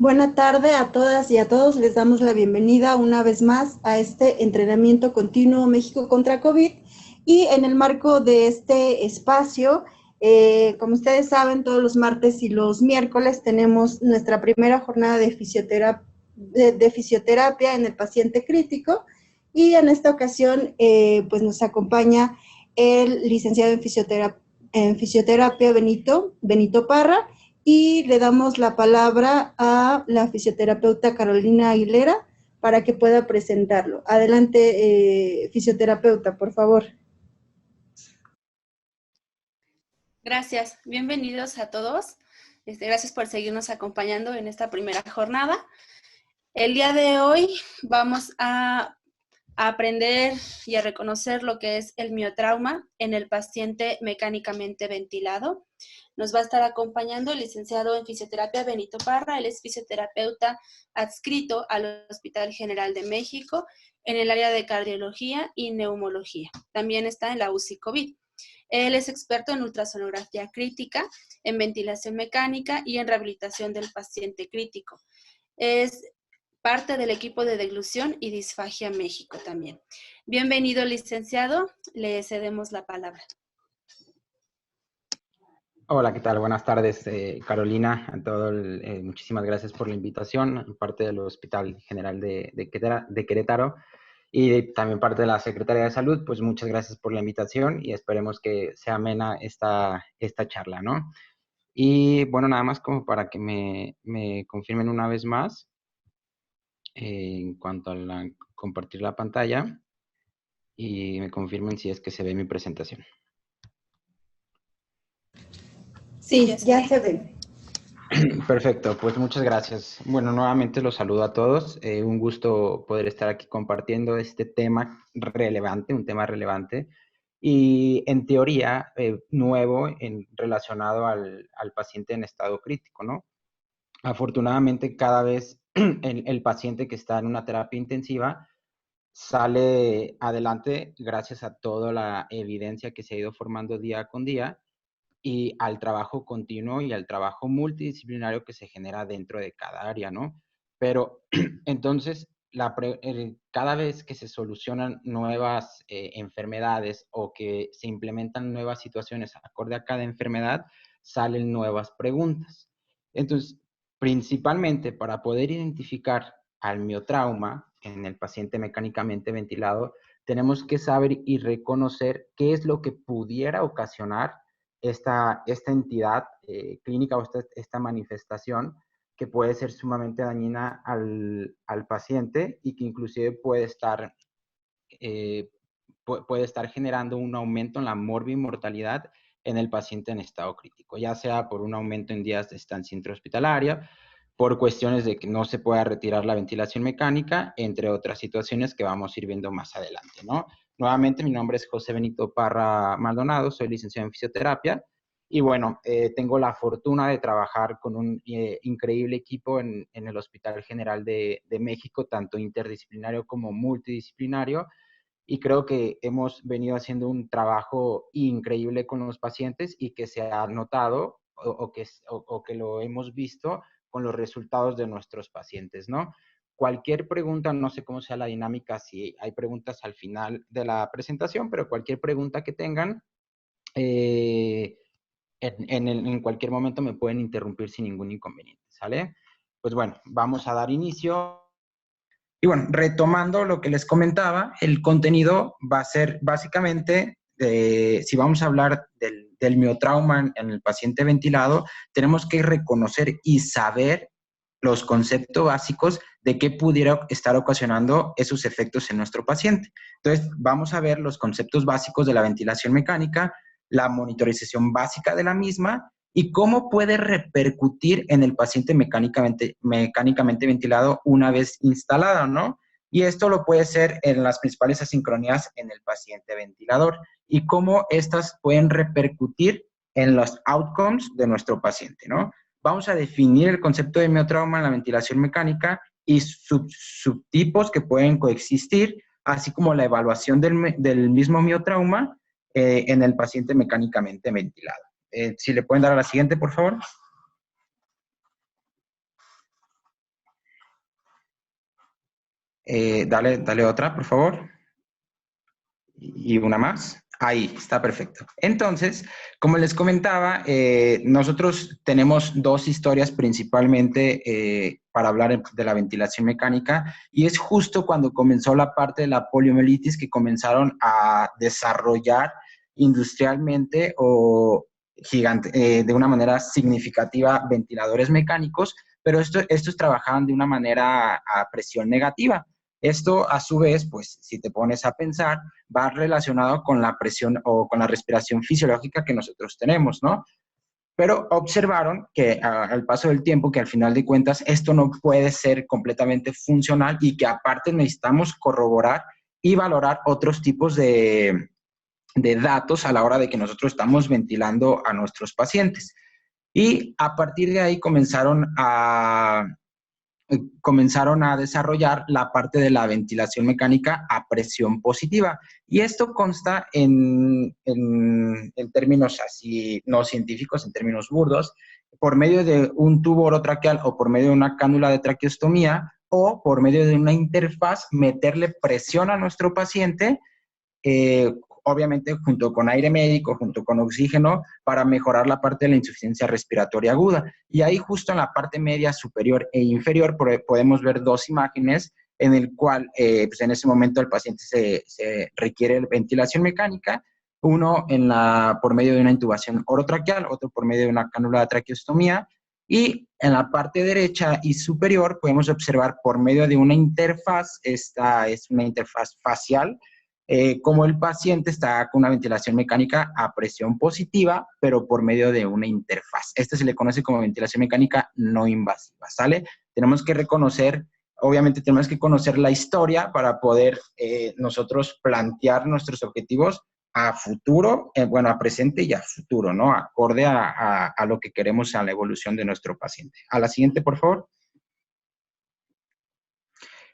Buena tarde a todas y a todos. Les damos la bienvenida una vez más a este entrenamiento continuo México contra COVID. Y en el marco de este espacio, como ustedes saben, todos los martes y los miércoles tenemos nuestra primera jornada de fisioterapia en el paciente crítico. Y en esta ocasión, pues nos acompaña el licenciado en fisioterapia Benito Parra, y le damos la palabra a la fisioterapeuta Carolina Aguilera para que pueda presentarlo. Adelante, fisioterapeuta, por favor. Gracias, bienvenidos a todos. Gracias por seguirnos acompañando en esta primera jornada. El día de hoy vamos a aprender y a reconocer lo que es el miotrauma en el paciente mecánicamente ventilado. Nos va a estar acompañando el licenciado en fisioterapia Benito Parra. Él es fisioterapeuta adscrito al Hospital General de México en el área de cardiología y neumología. También está en la UCI COVID. Él es experto en ultrasonografía crítica, en ventilación mecánica y en rehabilitación del paciente crítico. Es parte del equipo de deglución y disfagia México también. Bienvenido, licenciado. Le cedemos la palabra. Hola, ¿qué tal? Buenas tardes, Carolina. Muchísimas gracias por la invitación, parte del Hospital General de Querétaro y también parte de la Secretaría de Salud. Pues muchas gracias por la invitación y esperemos que sea amena esta charla, ¿no? Y bueno, nada más como para que me confirmen una vez más en cuanto a compartir la pantalla y me confirmen si es que se ve mi presentación. Sí, ya se ve. Perfecto, pues muchas gracias. Bueno, nuevamente los saludo a todos. Un gusto poder estar aquí compartiendo este tema relevante, un tema relevante y en teoría nuevo relacionado al paciente en estado crítico, ¿no? Afortunadamente cada vez el paciente que está en una terapia intensiva sale adelante gracias a toda la evidencia que se ha ido formando día con día y al trabajo continuo y al trabajo multidisciplinario que se genera dentro de cada área, ¿no? Pero entonces, cada vez que se solucionan nuevas enfermedades o que se implementan nuevas situaciones acorde a cada enfermedad, salen nuevas preguntas. Entonces, principalmente para poder identificar al miotrauma en el paciente mecánicamente ventilado, tenemos que saber y reconocer qué es lo que pudiera ocasionar esta entidad clínica o esta manifestación que puede ser sumamente dañina al paciente y que inclusive puede estar generando un aumento en la morbimortalidad en el paciente en estado crítico, ya sea por un aumento en días de estancia intrahospitalaria, por cuestiones de que no se pueda retirar la ventilación mecánica, entre otras situaciones que vamos a ir viendo más adelante, ¿no? Nuevamente, mi nombre es José Benito Parra Maldonado, soy licenciado en fisioterapia y bueno, tengo la fortuna de trabajar con un increíble equipo en el Hospital General de México, tanto interdisciplinario como multidisciplinario, y creo que hemos venido haciendo un trabajo increíble con los pacientes y que se ha notado o que lo hemos visto con los resultados de nuestros pacientes, ¿no? Cualquier pregunta, no sé cómo sea la dinámica, si hay preguntas al final de la presentación, pero cualquier pregunta que tengan, en cualquier momento me pueden interrumpir sin ningún inconveniente, ¿sale? Pues bueno, vamos a dar inicio. Y bueno, retomando lo que les comentaba, el contenido va a ser básicamente, si vamos a hablar del miotrauma en el paciente ventilado, tenemos que reconocer y saber los conceptos básicos de qué pudiera estar ocasionando esos efectos en nuestro paciente. Entonces, vamos a ver los conceptos básicos de la ventilación mecánica, la monitorización básica de la misma y cómo puede repercutir en el paciente mecánicamente ventilado una vez instalado, ¿no? Y esto lo puede ser en las principales asincronías en el paciente ventilador y cómo estas pueden repercutir en los outcomes de nuestro paciente, ¿no? Vamos a definir el concepto de miotrauma en la ventilación mecánica y subtipos que pueden coexistir, así como la evaluación del mismo miotrauma en el paciente mecánicamente ventilado. Si le pueden dar a la siguiente, por favor. Dale otra, por favor. Y una más. Ahí, está perfecto. Entonces, como les comentaba, nosotros tenemos dos historias principalmente para hablar de la ventilación mecánica, y es justo cuando comenzó la parte de la poliomielitis que comenzaron a desarrollar industrialmente o de una manera significativa ventiladores mecánicos, pero estos trabajaban de una manera a presión negativa. Esto, a su vez, pues, si te pones a pensar, va relacionado con la presión o con la respiración fisiológica que nosotros tenemos, ¿no? Pero observaron que al paso del tiempo, que al final de cuentas esto no puede ser completamente funcional y que aparte necesitamos corroborar y valorar otros tipos de datos a la hora de que nosotros estamos ventilando a nuestros pacientes. Y a partir de ahí comenzaron a desarrollar la parte de la ventilación mecánica a presión positiva. Y esto consta en términos así no científicos, en términos burdos, por medio de un tubo orotraqueal o por medio de una cánula de traqueostomía o por medio de una interfaz, meterle presión a nuestro paciente, obviamente junto con aire médico, junto con oxígeno, para mejorar la parte de la insuficiencia respiratoria aguda. Y ahí justo en la parte media, superior e inferior podemos ver dos imágenes en el cual pues en ese momento el paciente se requiere ventilación mecánica, uno por medio de una intubación orotraqueal, otro por medio de una cánula de traqueostomía, y en la parte derecha y superior podemos observar por medio de una interfaz, esta es una interfaz facial, como el paciente está con una ventilación mecánica a presión positiva, pero por medio de una interfaz. Este se le conoce como ventilación mecánica no invasiva, ¿sale? Tenemos que reconocer, obviamente tenemos que conocer la historia para poder nosotros plantear nuestros objetivos a futuro, bueno, a presente y a futuro, ¿no? Acorde a lo que queremos, a la evolución de nuestro paciente. A la siguiente, por favor.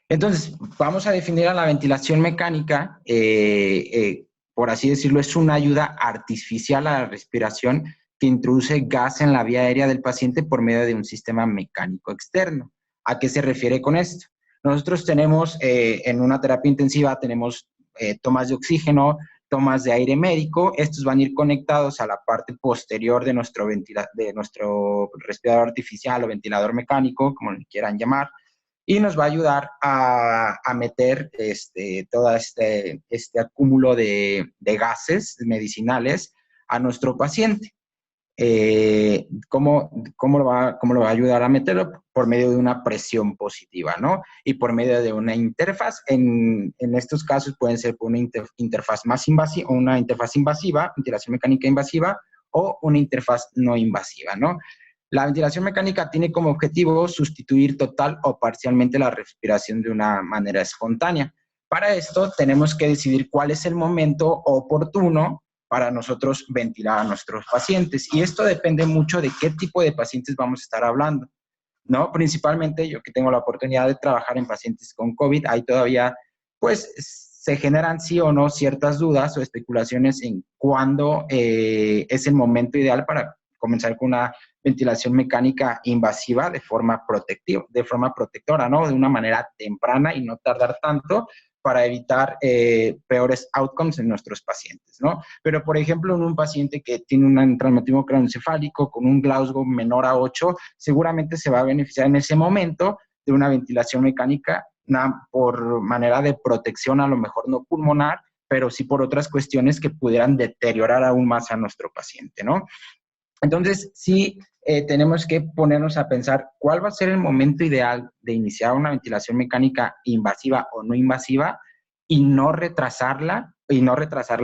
Entonces, vamos a definir a la ventilación mecánica, por así decirlo, es una ayuda artificial a la respiración que introduce gas en la vía aérea del paciente por medio de un sistema mecánico externo. ¿A qué se refiere con esto? Nosotros tenemos, en una terapia intensiva, tenemos tomas de oxígeno, tomas de aire médico. Estos van a ir conectados a la parte posterior de nuestro respirador artificial o ventilador mecánico, como le quieran llamar, y nos va a ayudar a meter todo este acúmulo de gases medicinales a nuestro paciente. ¿Cómo lo va a ayudar a meterlo? Por medio de una presión positiva, ¿no? Y por medio de una interfaz. En estos casos pueden ser por una interfaz más invasiva, o una interfaz invasiva, ventilación mecánica invasiva, o una interfaz no invasiva, ¿no? La ventilación mecánica tiene como objetivo sustituir total o parcialmente la respiración de una manera espontánea. Para esto tenemos que decidir cuál es el momento oportuno para nosotros ventilar a nuestros pacientes. Y esto depende mucho de qué tipo de pacientes vamos a estar hablando, ¿no? Principalmente yo que tengo la oportunidad de trabajar en pacientes con COVID, ahí todavía, pues, se generan sí o no ciertas dudas o especulaciones en cuándo es el momento ideal para comenzar con una ventilación mecánica invasiva de forma protectora, ¿no? De una manera temprana y no tardar tanto para evitar peores outcomes en nuestros pacientes, ¿no? Pero, por ejemplo, en un paciente que tiene un traumatismo craneoencefálico con un Glasgow menor a 8, seguramente se va a beneficiar en ese momento de una ventilación mecánica por manera de protección, a lo mejor no pulmonar, pero sí por otras cuestiones que pudieran deteriorar aún más a nuestro paciente, ¿no? Entonces, sí, tenemos que ponernos a pensar cuál va a ser el momento ideal de iniciar una ventilación mecánica invasiva o no invasiva y no retrasar la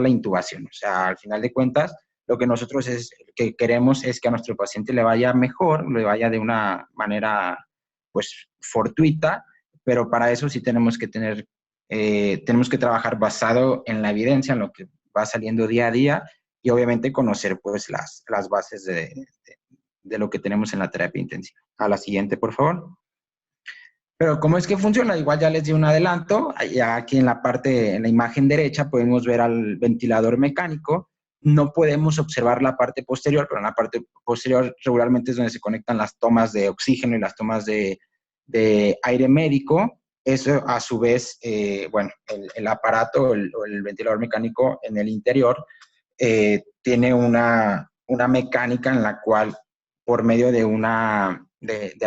intubación. O sea, al final de cuentas, lo que nosotros que queremos es que a nuestro paciente le vaya mejor, le vaya de una manera, pues, fortuita, pero para eso sí tenemos que trabajar basado en la evidencia, en lo que va saliendo día a día, y obviamente conocer pues las bases de lo que tenemos en la terapia intensiva. A la siguiente, por favor. Pero ¿cómo es que funciona? Igual ya les di un adelanto. Ya aquí en la imagen derecha podemos ver al ventilador mecánico. No podemos observar la parte posterior, pero en la parte posterior regularmente es donde se conectan las tomas de oxígeno y las tomas de aire médico. eso a su vez, bueno, el aparato o el ventilador mecánico en el interior tiene una mecánica en la cual por medio de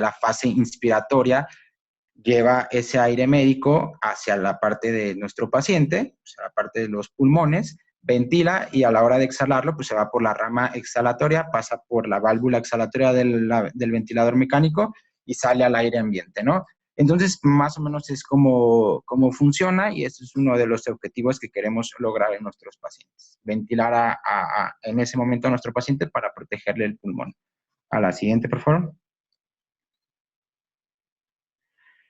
la fase inspiratoria lleva ese aire médico hacia la parte de nuestro paciente, o sea, la parte de los pulmones, ventila y a la hora de exhalarlo, pues se va por la rama exhalatoria, pasa por la válvula exhalatoria del ventilador mecánico y sale al aire ambiente, ¿no? Entonces, más o menos es como funciona y ese es uno de los objetivos que queremos lograr en nuestros pacientes. Ventilar en ese momento a nuestro paciente para protegerle el pulmón. A la siguiente, por favor.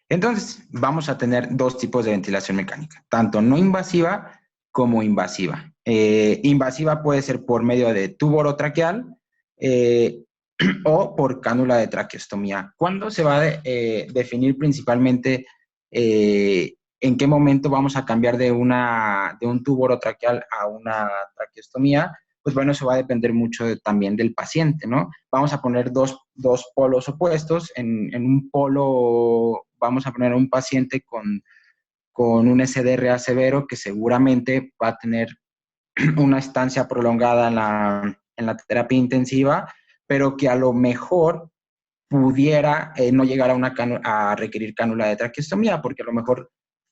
Entonces, vamos a tener dos tipos de ventilación mecánica, tanto no invasiva como invasiva. Invasiva puede ser por medio de tubo orotraqueal o por cánula de traqueostomía. ¿Cuándo se va a definir principalmente en qué momento vamos a cambiar de un tubo orotraqueal a una traqueostomía? Pues bueno, eso va a depender mucho también del paciente, ¿no? Vamos a poner dos polos opuestos. En un polo vamos a poner a un paciente con un SDRA severo que seguramente va a tener una estancia prolongada en la terapia intensiva, pero que a lo mejor pudiera no llegar a requerir cánula de traqueostomía, porque a lo mejor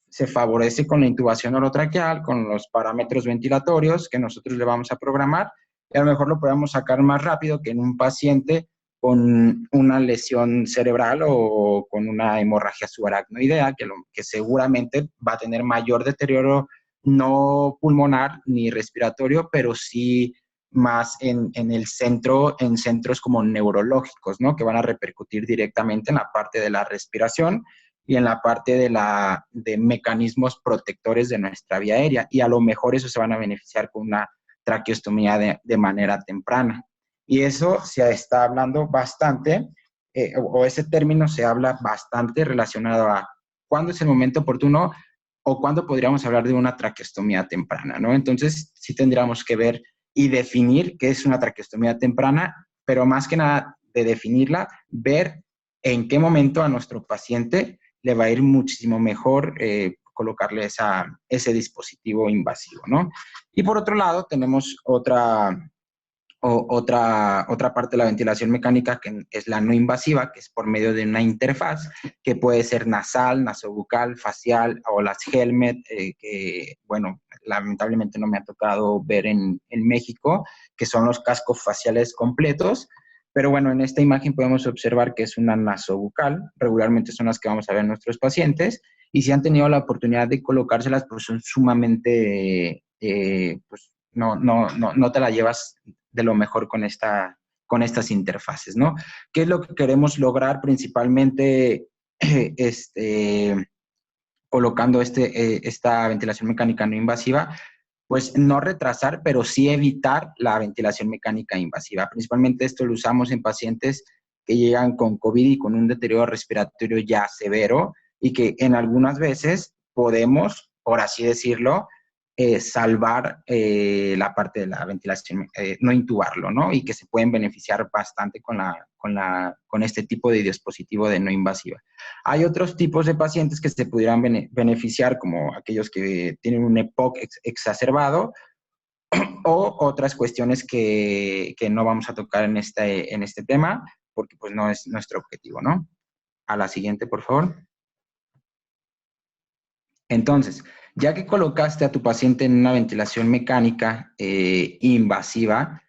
se favorece con la intubación orotraqueal, con los parámetros ventilatorios que nosotros le vamos a programar, y a lo mejor lo podemos sacar más rápido que en un paciente con una lesión cerebral o con una hemorragia subaracnoidea, que seguramente va a tener mayor deterioro no pulmonar ni respiratorio, pero sí más en el centro, en centros como neurológicos, ¿no? Que van a repercutir directamente en la parte de la respiración y en la parte de mecanismos protectores de nuestra vía aérea. Y a lo mejor eso se van a beneficiar con una traqueostomía de manera temprana. Y eso se está hablando bastante, o ese término se habla bastante relacionado a cuándo es el momento oportuno o cuándo podríamos hablar de una traqueostomía temprana, ¿no? Entonces, sí tendríamos que ver y definir qué es una traqueostomía temprana, pero más que nada de definirla, ver en qué momento a nuestro paciente le va a ir muchísimo mejor colocarle ese dispositivo invasivo, ¿no? Y por otro lado, tenemos otra parte de la ventilación mecánica que es la no invasiva, que es por medio de una interfaz que puede ser nasal, nasobucal, facial o las helmet, que, bueno, lamentablemente no me ha tocado ver en México, que son los cascos faciales completos. Pero bueno, en esta imagen podemos observar que es una nasobucal, regularmente son las que vamos a ver en nuestros pacientes, y si han tenido la oportunidad de colocárselas, pues son sumamente, pues no te la llevas de lo mejor con estas interfaces, ¿no? ¿Qué es lo que queremos lograr principalmente colocando esta ventilación mecánica no invasiva? Pues no retrasar, pero sí evitar la ventilación mecánica invasiva. Principalmente esto lo usamos en pacientes que llegan con COVID y con un deterioro respiratorio ya severo y que en algunas veces podemos, por así decirlo, salvar la parte de la ventilación, no intubarlo, ¿no? Y que se pueden beneficiar bastante con este tipo de dispositivo de no invasiva. Hay otros tipos de pacientes que se pudieran beneficiar, como aquellos que tienen un EPOC exacerbado, o otras cuestiones que no vamos a tocar en este tema, porque pues no es nuestro objetivo, ¿no? A la siguiente, por favor. Entonces, ya que colocaste a tu paciente en una ventilación mecánica invasiva,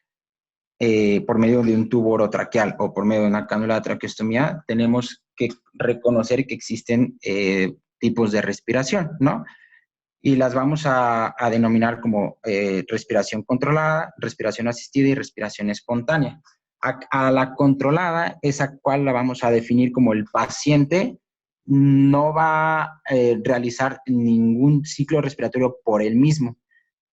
por medio de un tubo orotraqueal o por medio de una cánula de traqueostomía, tenemos que reconocer que existen tipos de respiración, ¿no? Y las vamos a denominar como respiración controlada, respiración asistida y respiración espontánea. A la controlada, esa cual la vamos a definir como el paciente no va a realizar ningún ciclo respiratorio por él mismo.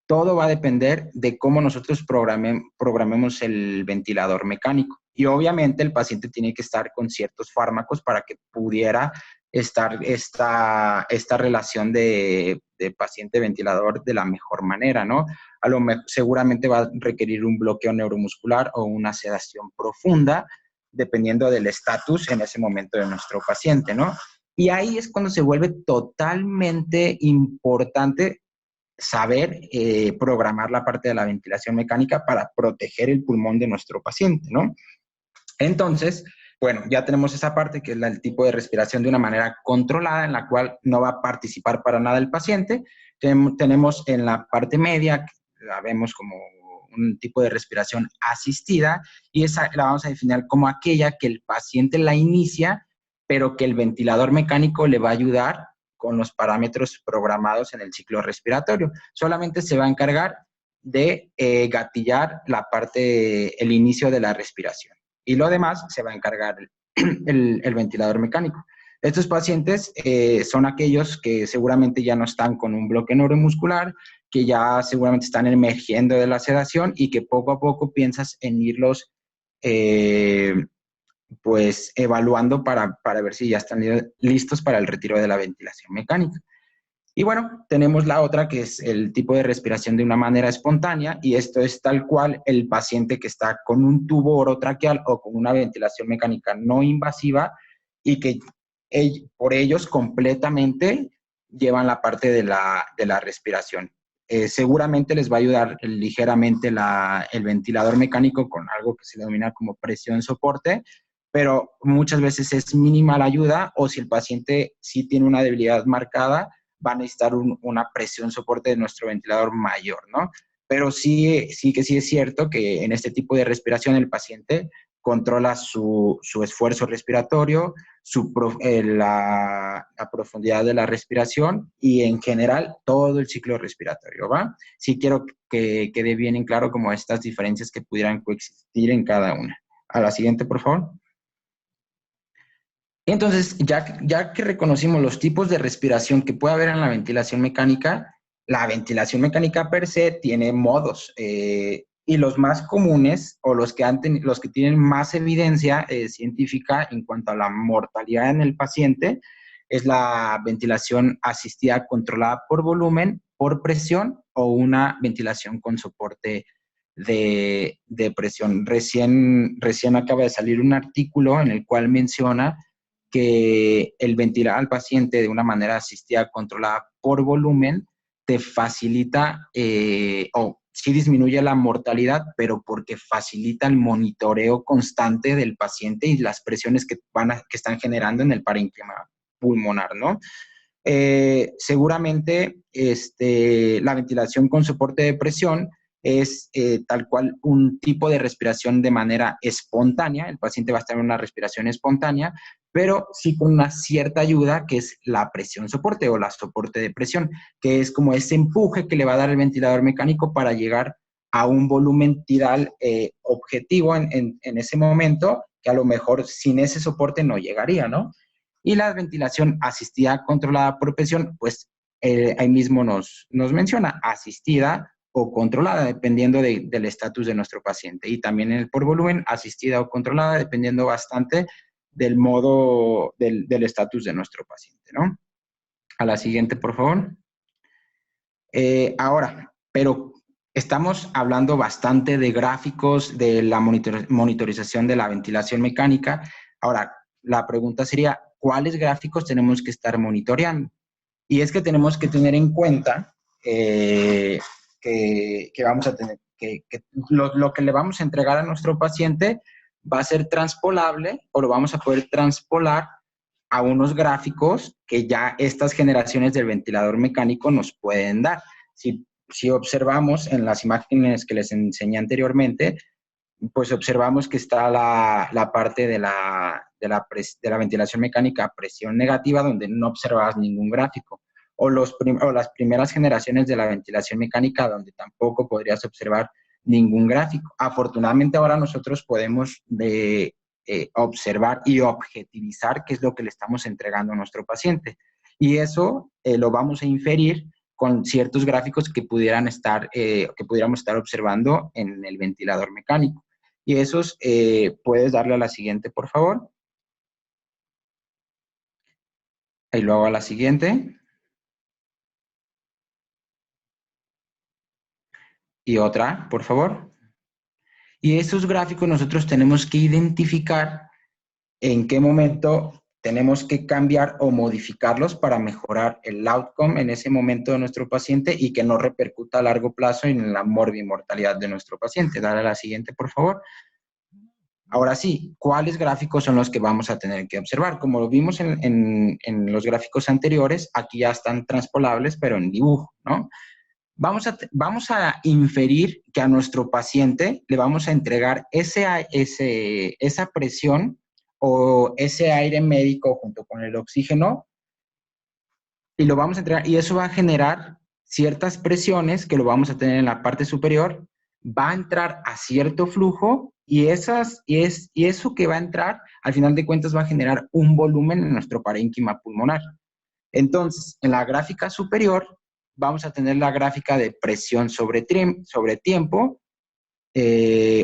Todo va a depender de cómo nosotros programemos el ventilador mecánico. Y obviamente el paciente tiene que estar con ciertos fármacos para que pudiera estar esta relación de paciente-ventilador de la mejor manera, ¿no? Seguramente va a requerir un bloqueo neuromuscular o una sedación profunda, dependiendo del estatus en ese momento de nuestro paciente, ¿no? Y ahí es cuando se vuelve totalmente importante saber programar la parte de la ventilación mecánica para proteger el pulmón de nuestro paciente, ¿no? Entonces, bueno, ya tenemos esa parte que es el tipo de respiración de una manera controlada en la cual no va a participar para nada el paciente. Tenemos en la parte media, la vemos como un tipo de respiración asistida y esa la vamos a definir como aquella que el paciente la inicia, pero que el ventilador mecánico le va a ayudar con los parámetros programados en el ciclo respiratorio. Solamente se va a encargar de gatillar la parte, el inicio de la respiración. Y lo demás se va a encargar el ventilador mecánico. Estos pacientes son aquellos que seguramente ya no están con un bloque neuromuscular, que ya seguramente están emergiendo de la sedación y que poco a poco piensas en irlos pues evaluando para ver si ya están listos para el retiro de la ventilación mecánica. Y bueno, tenemos la otra que es el tipo de respiración de una manera espontánea y esto es tal cual el paciente que está con un tubo orotraqueal o con una ventilación mecánica no invasiva y que por ellos completamente llevan la parte de la respiración. Seguramente les va a ayudar ligeramente el ventilador mecánico con algo que se denomina como presión soporte, pero muchas veces es mínima la ayuda o si el paciente sí tiene una debilidad marcada, va a necesitar una presión soporte de nuestro ventilador mayor, ¿no? Pero sí es cierto que en este tipo de respiración el paciente controla su esfuerzo respiratorio, la profundidad de la respiración y en general todo el ciclo respiratorio, ¿va? Sí quiero que quede bien en claro como estas diferencias que pudieran coexistir en cada una. A la siguiente, por favor. Entonces, ya que reconocimos los tipos de respiración que puede haber en la ventilación mecánica per se tiene modos y los más comunes o los que tienen más evidencia científica en cuanto a la mortalidad en el paciente es la ventilación asistida controlada por volumen, por presión o una ventilación con soporte de presión. Recién acaba de salir un artículo en el cual menciona que el ventilar al paciente de una manera asistida controlada por volumen te facilita o sí disminuye la mortalidad, pero porque facilita el monitoreo constante del paciente y las presiones que están generando en el parénquima pulmonar, ¿no? Seguramente la ventilación con soporte de presión es tal cual un tipo de respiración de manera espontánea. El paciente va a estar en una respiración espontánea, pero sí con una cierta ayuda que es la presión soporte o la soporte de presión, que es como ese empuje que le va a dar el ventilador mecánico para llegar a un volumen tidal objetivo en ese momento, que a lo mejor sin ese soporte no llegaría, ¿no? Y la ventilación asistida controlada por presión, pues ahí mismo nos menciona asistida o controlada, dependiendo del estatus de nuestro paciente. Y también por volumen, asistida o controlada, dependiendo bastante del modo, del estatus de nuestro paciente, ¿no? A la siguiente, por favor. Ahora, pero estamos hablando bastante de gráficos, de la monitorización de la ventilación mecánica. Ahora, la pregunta sería, ¿cuáles gráficos tenemos que estar monitoreando? Y es que tenemos que tener en cuenta que vamos a tener, que lo que le vamos a entregar a nuestro paciente va a ser transpolable o lo vamos a poder transpolar a unos gráficos que ya estas generaciones del ventilador mecánico nos pueden dar. Si observamos en las imágenes que les enseñé anteriormente, pues observamos que está la parte de la ventilación mecánica a presión negativa, donde no observabas ningún gráfico. O las primeras generaciones de la ventilación mecánica, donde tampoco podrías observar ningún gráfico. Afortunadamente ahora nosotros podemos observar y objetivizar qué es lo que le estamos entregando a nuestro paciente. Y eso lo vamos a inferir con ciertos gráficos que pudiéramos estar observando en el ventilador mecánico. Y esos, puedes darle a la siguiente, por favor. Y luego a la siguiente. Y otra, por favor. Y esos gráficos nosotros tenemos que identificar en qué momento tenemos que cambiar o modificarlos para mejorar el outcome en ese momento de nuestro paciente y que no repercuta a largo plazo en la morbimortalidad de nuestro paciente. Dale a la siguiente, por favor. Ahora sí, ¿cuáles gráficos son los que vamos a tener que observar? Como lo vimos en los gráficos anteriores, aquí ya están transpolables, pero en dibujo, ¿no? Vamos a inferir que a nuestro paciente le vamos a entregar esa presión o ese aire médico junto con el oxígeno y lo vamos a entregar y eso va a generar ciertas presiones que lo vamos a tener en la parte superior, va a entrar a cierto flujo y eso que va a entrar, al final de cuentas va a generar un volumen en nuestro parénquima pulmonar. Entonces, en la gráfica superior vamos a tener la gráfica de presión sobre tiempo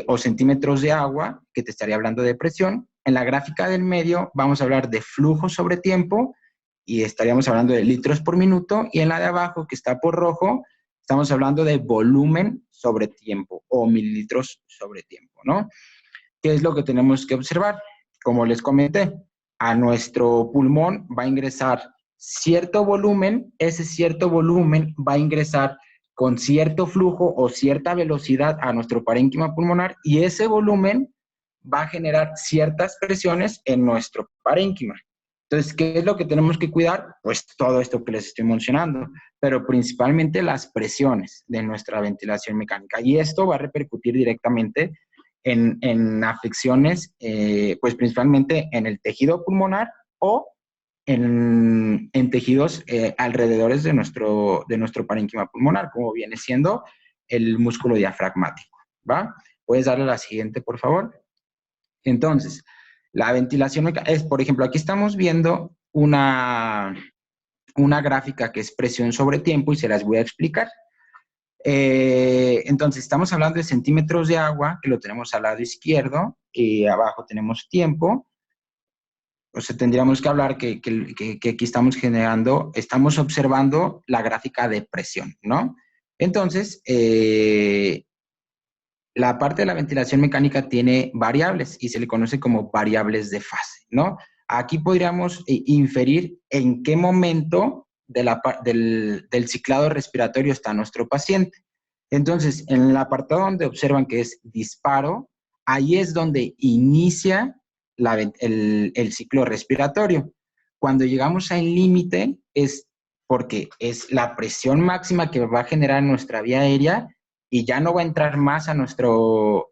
o centímetros de agua, que te estaría hablando de presión. En la gráfica del medio vamos a hablar de flujo sobre tiempo y estaríamos hablando de litros por minuto. Y en la de abajo, que está por rojo, estamos hablando de volumen sobre tiempo o mililitros sobre tiempo, ¿no? ¿Qué es lo que tenemos que observar? Como les comenté, a nuestro pulmón va a ingresar cierto volumen, ese cierto volumen va a ingresar con cierto flujo o cierta velocidad a nuestro parénquima pulmonar y ese volumen va a generar ciertas presiones en nuestro parénquima. Entonces, ¿qué es lo que tenemos que cuidar? Pues todo esto que les estoy mencionando, pero principalmente las presiones de nuestra ventilación mecánica. Y esto va a repercutir directamente en afecciones, pues principalmente en el tejido pulmonar o en tejidos alrededores de nuestro parénquima pulmonar, como viene siendo el músculo diafragmático, ¿va? ¿Puedes darle a la siguiente, por favor? Entonces, la ventilación es, por ejemplo, aquí estamos viendo una gráfica que es presión sobre tiempo y se las voy a explicar. Entonces, estamos hablando de centímetros de agua, que lo tenemos al lado izquierdo, y abajo tenemos tiempo. O sea, tendríamos que hablar que aquí estamos observando la gráfica de presión, ¿no? Entonces, la parte de la ventilación mecánica tiene variables y se le conoce como variables de fase, ¿no? Aquí podríamos inferir en qué momento del ciclado respiratorio está nuestro paciente. Entonces, en el apartado donde observan que es disparo, ahí es donde inicia el ciclo respiratorio. Cuando llegamos al límite es porque es la presión máxima que va a generar nuestra vía aérea y ya no va a entrar más a nuestro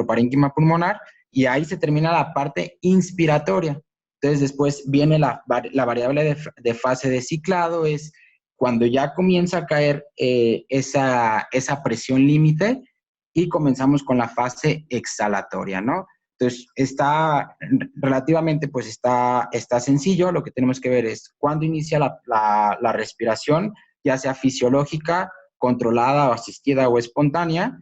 parénquima pulmonar y ahí se termina la parte inspiratoria. Entonces después viene la variable de fase de ciclado, es cuando ya comienza a caer esa presión límite y comenzamos con la fase exhalatoria, ¿no? Entonces, relativamente, pues está sencillo. Lo que tenemos que ver es cuándo inicia la respiración, ya sea fisiológica, controlada o asistida o espontánea,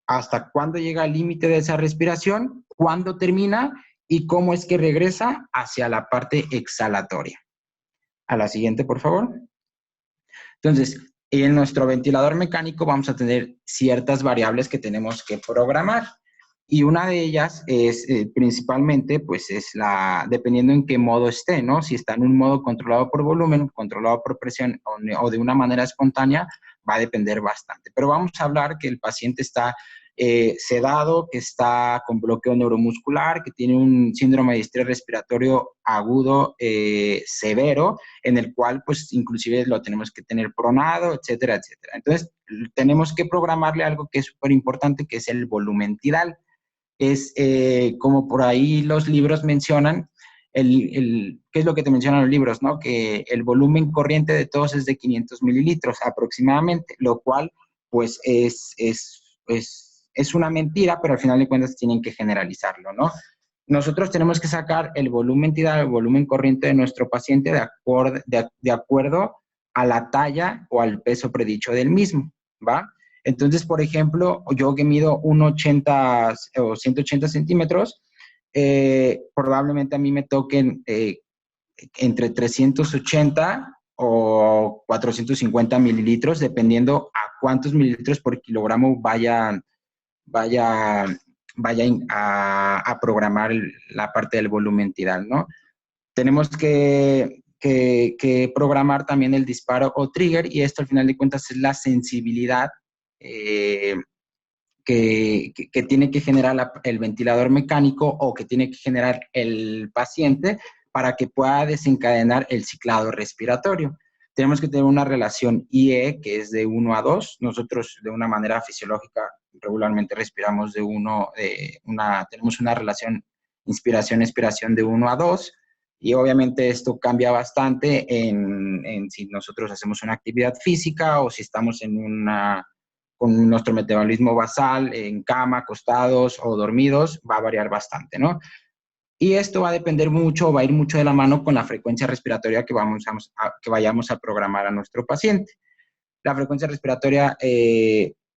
hasta cuándo llega al límite de esa respiración, cuándo termina y cómo es que regresa hacia la parte exhalatoria. A la siguiente, por favor. Entonces, en nuestro ventilador mecánico vamos a tener ciertas variables que tenemos que programar. Y una de ellas es principalmente, pues dependiendo en qué modo esté, ¿no? Si está en un modo controlado por volumen, controlado por presión o de una manera espontánea, va a depender bastante. Pero vamos a hablar que el paciente está sedado, que está con bloqueo neuromuscular, que tiene un síndrome de distrés respiratorio agudo severo, en el cual pues inclusive lo tenemos que tener pronado, etcétera, etcétera. Entonces, tenemos que programarle algo que es súper importante, que es el volumen tidal. Es como por ahí los libros mencionan, ¿qué es lo que te mencionan los libros? ¿No? Que el volumen corriente de todos es de 500 mililitros aproximadamente, lo cual pues es una mentira, pero al final de cuentas tienen que generalizarlo, ¿no? Nosotros tenemos que sacar el volumen tidal, el volumen corriente de nuestro paciente de acuerdo a la talla o al peso predicho del mismo, ¿va? Entonces, por ejemplo, yo que mido 1,80 o 180 centímetros, probablemente a mí me toquen entre 380 o 450 mililitros, dependiendo a cuántos mililitros por kilogramo vaya vaya a programar la parte del volumen tidal, ¿no? Tenemos que programar también el disparo o trigger, y esto al final de cuentas es la sensibilidad que tiene que generar el ventilador mecánico o que tiene que generar el paciente para que pueda desencadenar el ciclado respiratorio. Tenemos que tener una relación IE que es de 1 a 2. Nosotros de una manera fisiológica regularmente respiramos tenemos una relación inspiración-expiración de 1 a 2. Y obviamente esto cambia bastante en si nosotros hacemos una actividad física o si estamos con nuestro metabolismo basal, en cama, acostados o dormidos, va a variar bastante, ¿no? Y esto va a depender mucho, va a ir mucho de la mano con la frecuencia respiratoria que vayamos a programar a nuestro paciente. La frecuencia respiratoria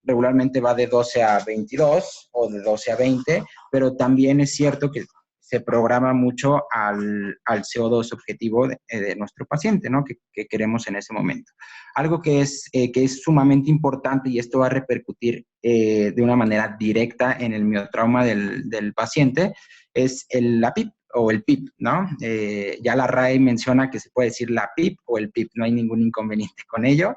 regularmente va de 12 a 22 o de 12 a 20, pero también es cierto que se programa mucho al CO2 objetivo de nuestro paciente, ¿no? Que queremos en ese momento. Algo que es sumamente importante, y esto va a repercutir de una manera directa en el miotrauma del paciente, es la PIP o el PIP, ¿no? Ya la RAE menciona que se puede decir la PIP o el PIP, no hay ningún inconveniente con ello.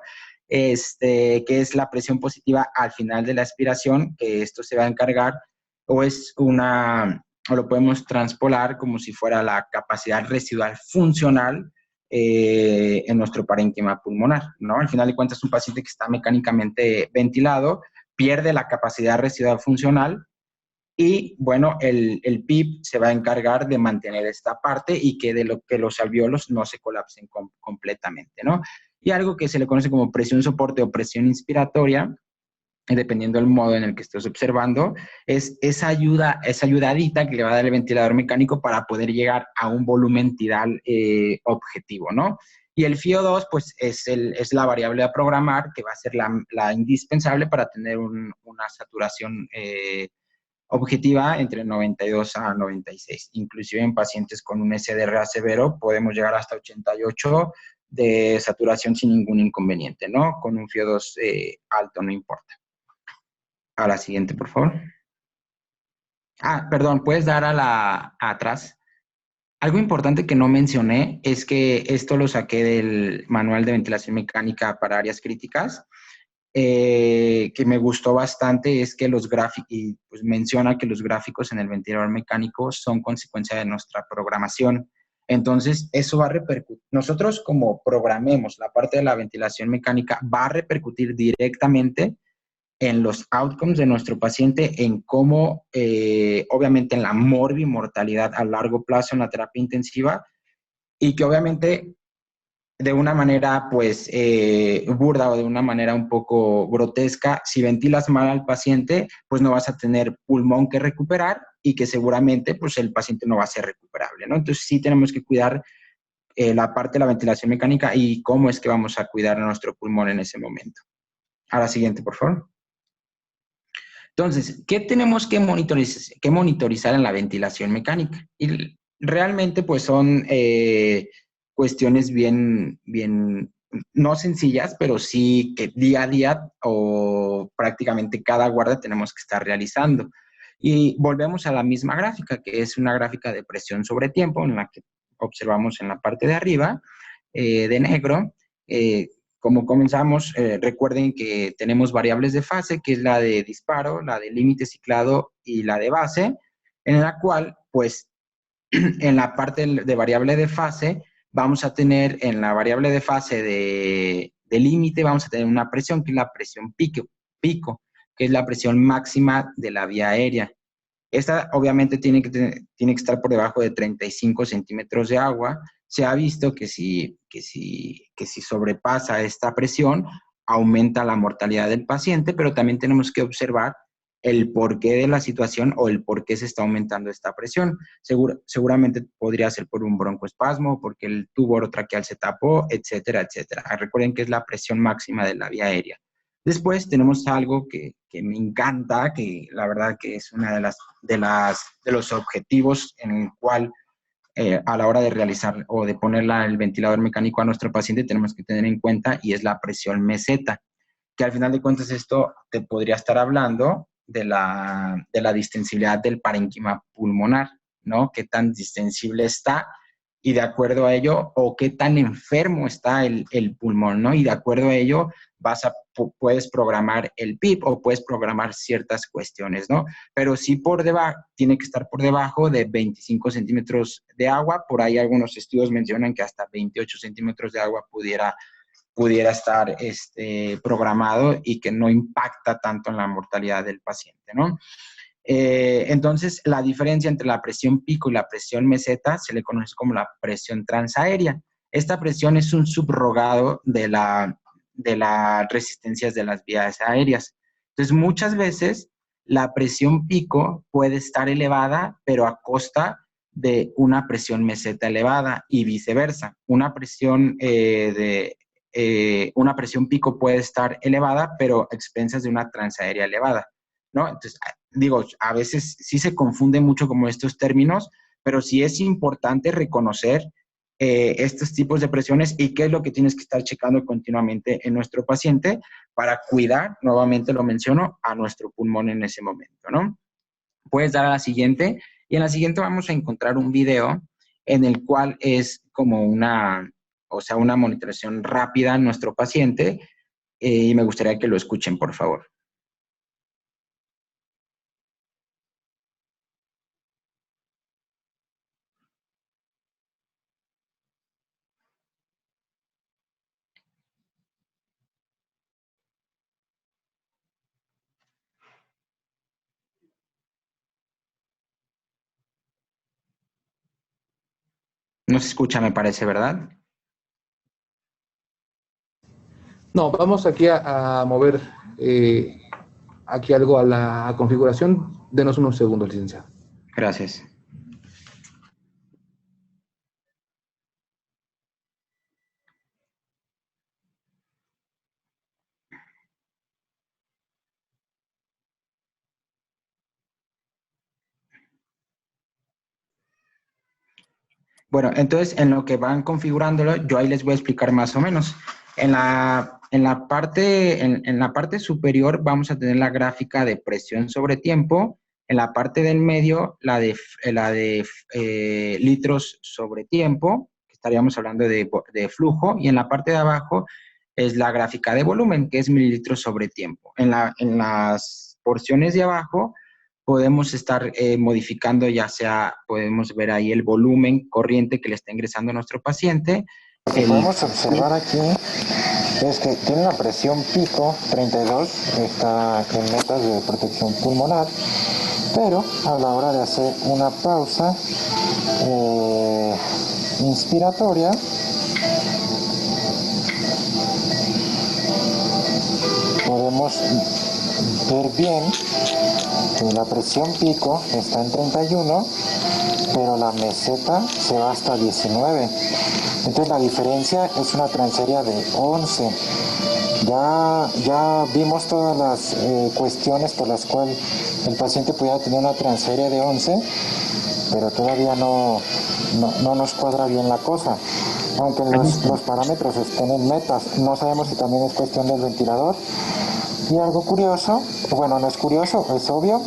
Que es la presión positiva al final de la aspiración, que esto se va a encargar, o lo podemos transpolar como si fuera la capacidad residual funcional en nuestro parénquima pulmonar, ¿no? Al final de cuentas, un paciente que está mecánicamente ventilado pierde la capacidad residual funcional y, bueno, el PIP se va a encargar de mantener esta parte y que los alvéolos no se colapsen completamente, ¿no? Y algo que se le conoce como presión soporte o presión inspiratoria, dependiendo del modo en el que estés observando, es esa ayudadita que le va a dar el ventilador mecánico para poder llegar a un volumen tidal objetivo, ¿no? Y el FiO2, pues, es la variable a programar, que va a ser la indispensable para tener una saturación objetiva entre 92 a 96. Inclusive en pacientes con un SDRA severo podemos llegar hasta 88 de saturación sin ningún inconveniente, ¿no? Con un FiO2 alto, no importa. A la siguiente, por favor. Perdón, ¿puedes dar atrás? Algo importante que no mencioné es que esto lo saqué del manual de ventilación mecánica para áreas críticas, que me gustó bastante, es que y pues menciona que los gráficos en el ventilador mecánico son consecuencia de nuestra programación. Entonces, eso va a repercutir. Nosotros, como programemos la parte de la ventilación mecánica, va a repercutir directamente en los outcomes de nuestro paciente, en cómo, obviamente, en la morbimortalidad a largo plazo en la terapia intensiva, y que obviamente de una manera, pues, burda o de una manera un poco grotesca, si ventilas mal al paciente, pues no vas a tener pulmón que recuperar y que seguramente, pues, el paciente no va a ser recuperable, ¿no? Entonces, sí tenemos que cuidar la parte de la ventilación mecánica y cómo es que vamos a cuidar a nuestro pulmón en ese momento. A la siguiente, por favor. Entonces, ¿qué tenemos que monitorizar en la ventilación mecánica? Y realmente, pues, son cuestiones bien, no sencillas, pero sí que día a día o prácticamente cada guardia tenemos que estar realizando. Y volvemos a la misma gráfica, que es una gráfica de presión sobre tiempo, en la que observamos en la parte de arriba, de negro. Como comenzamos, recuerden que tenemos variables de fase, que es la de disparo, la de límite ciclado y la de base, en la cual, pues, en la parte de variable de fase, vamos a tener en la variable de fase de límite, vamos a tener una presión, que es la presión pico, que es la presión máxima de la vía aérea. Esta obviamente tiene que estar por debajo de 35 centímetros de agua. Se ha visto que si sobrepasa esta presión, aumenta la mortalidad del paciente, pero también tenemos que observar el porqué de la situación o el por qué se está aumentando esta presión. Seguramente podría ser por un broncoespasmo, porque el tubo orotraqueal se tapó, etcétera, etcétera. Recuerden que es la presión máxima de la vía aérea. Después tenemos algo que me encanta, que la verdad que es una de los objetivos en el cual a la hora de realizar o de poner el ventilador mecánico a nuestro paciente tenemos que tener en cuenta, y es la presión meseta, que al final de cuentas esto te podría estar hablando de la distensibilidad del parénquima pulmonar, ¿no? Qué tan distensible está y de acuerdo a ello, o qué tan enfermo está el pulmón, ¿no? Y de acuerdo a ello puedes programar el PIP o puedes programar ciertas cuestiones, ¿no? Pero sí tiene que estar por debajo de 25 centímetros de agua. Por ahí algunos estudios mencionan que hasta 28 centímetros de agua pudiera estar programado y que no impacta tanto en la mortalidad del paciente, ¿no? Entonces, la diferencia entre la presión pico y la presión meseta se le conoce como la presión transaérea. Esta presión es un subrogado de las resistencias de las vías aéreas. Entonces, muchas veces la presión pico puede estar elevada, pero a costa de una presión meseta elevada y viceversa. Una presión pico puede estar elevada, pero a expensas de una transaérea elevada, ¿no? Entonces, digo, a veces sí se confunde mucho como estos términos, pero sí es importante reconocer estos tipos de presiones y qué es lo que tienes que estar checando continuamente en nuestro paciente para cuidar, nuevamente lo menciono, a nuestro pulmón en ese momento, ¿no? Puedes dar a la siguiente, y en la siguiente vamos a encontrar un video en el cual es como una monitorización rápida en nuestro paciente, y me gustaría que lo escuchen, por favor. No se escucha, me parece, ¿verdad? No, vamos aquí a mover aquí algo a la configuración. Denos unos segundos, licenciado. Gracias. Bueno, entonces en lo que van configurándolo, yo ahí les voy a explicar más o menos. En la parte superior vamos a tener la gráfica de presión sobre tiempo. En la parte del medio, la de litros sobre tiempo, que estaríamos hablando de flujo. Y en la parte de abajo es la gráfica de volumen, que es mililitros sobre tiempo. En las porciones de abajo podemos estar modificando, ya sea, podemos ver ahí el volumen corriente que le está ingresando a nuestro paciente. Lo que podemos observar aquí es que tiene una presión pico 32, está en metas de protección pulmonar, pero a la hora de hacer una pausa inspiratoria, podemos ver bien que la presión pico está en 31, pero la meseta se va hasta 19. Entonces la diferencia es una transaérea de 11. Ya vimos todas las cuestiones por las cuales el paciente pudiera tener una transaérea de 11, pero todavía no nos cuadra bien la cosa. Aunque los parámetros estén en metas, no sabemos si también es cuestión del ventilador. Y algo curioso, bueno, no es curioso, es obvio,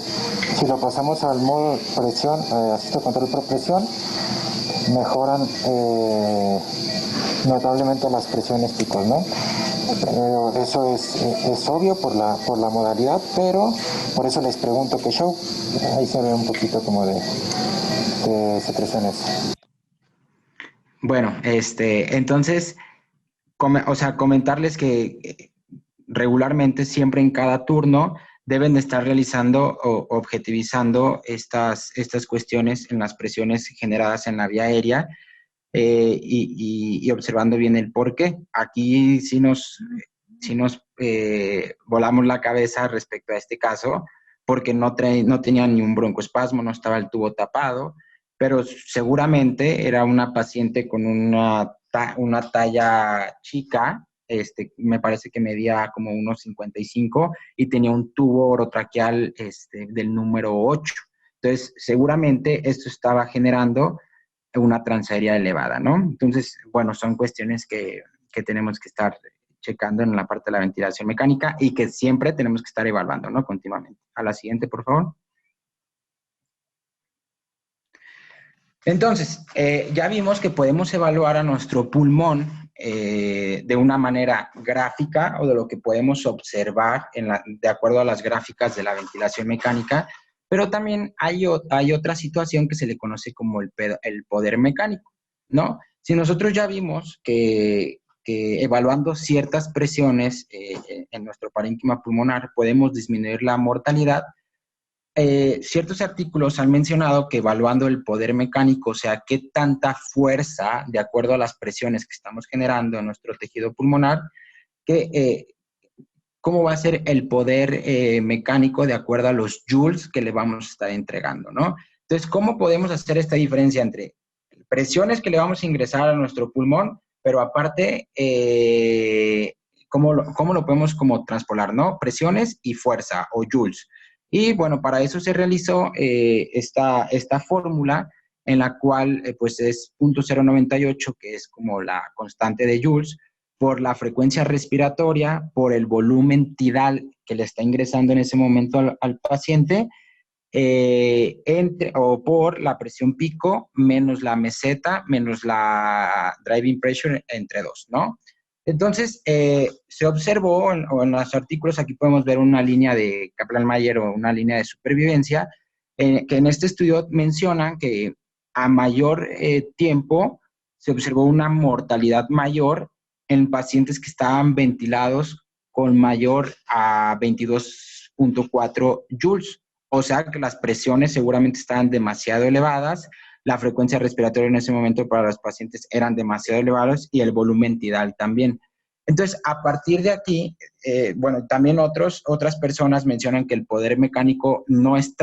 si lo pasamos al modo presión, asisto control por presión, mejoran notablemente las presiones picos, ¿no? Eso es obvio por la modalidad, pero por eso les pregunto qué show. Ahí se ve un poquito como de secreciones. Bueno, entonces, comentarles que regularmente, siempre en cada turno, deben de estar realizando o objetivizando estas cuestiones en las presiones generadas en la vía aérea y observando bien el por qué. Aquí sí nos volamos la cabeza respecto a este caso, porque no tenía ni un broncoespasmo, no estaba el tubo tapado, pero seguramente era una paciente con una talla chica. Me parece que medía como unos 55 y tenía un tubo orotraqueal del número 8. Entonces, seguramente esto estaba generando una transaérea elevada, ¿no? Entonces, bueno, son cuestiones que tenemos que estar checando en la parte de la ventilación mecánica y que siempre tenemos que estar evaluando, ¿no? Continuamente. A la siguiente, por favor. Entonces, ya vimos que podemos evaluar a nuestro pulmón de una manera gráfica o de lo que podemos observar de acuerdo a las gráficas de la ventilación mecánica, pero también hay otra situación que se le conoce como el poder mecánico, ¿no? Si nosotros ya vimos que evaluando ciertas presiones en nuestro parénquima pulmonar podemos disminuir la mortalidad, ciertos artículos han mencionado que evaluando el poder mecánico, o sea, qué tanta fuerza, de acuerdo a las presiones que estamos generando en nuestro tejido pulmonar, cómo va a ser el poder mecánico de acuerdo a los joules que le vamos a estar entregando, ¿no? Entonces, ¿cómo podemos hacer esta diferencia entre presiones que le vamos a ingresar a nuestro pulmón, pero aparte, cómo lo podemos como transpolar, ¿no? Presiones y fuerza, o joules. Y bueno, para eso se realizó esta fórmula en la cual pues es 0.098, que es como la constante de joules, por la frecuencia respiratoria, por el volumen tidal que le está ingresando en ese momento al paciente, o por la presión pico menos la meseta menos la driving pressure entre dos, ¿no? Entonces, se observó, en los artículos, aquí podemos ver una línea de Kaplan-Meier o una línea de supervivencia, que en este estudio mencionan que a mayor tiempo se observó una mortalidad mayor en pacientes que estaban ventilados con mayor a 22.4 joules. O sea que las presiones seguramente estaban demasiado elevadas, la frecuencia respiratoria en ese momento para los pacientes eran demasiado elevados y el volumen tidal también. Entonces, a partir de aquí, bueno, también otras personas mencionan que el poder mecánico no es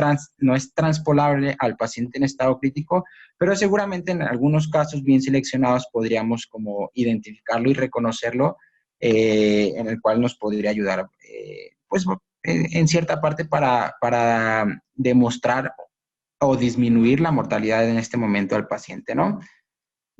transpolable al paciente en estado crítico, pero seguramente en algunos casos bien seleccionados podríamos como identificarlo y reconocerlo, en el cual nos podría ayudar, pues, en cierta parte para demostrar o disminuir la mortalidad en este momento al paciente, ¿no?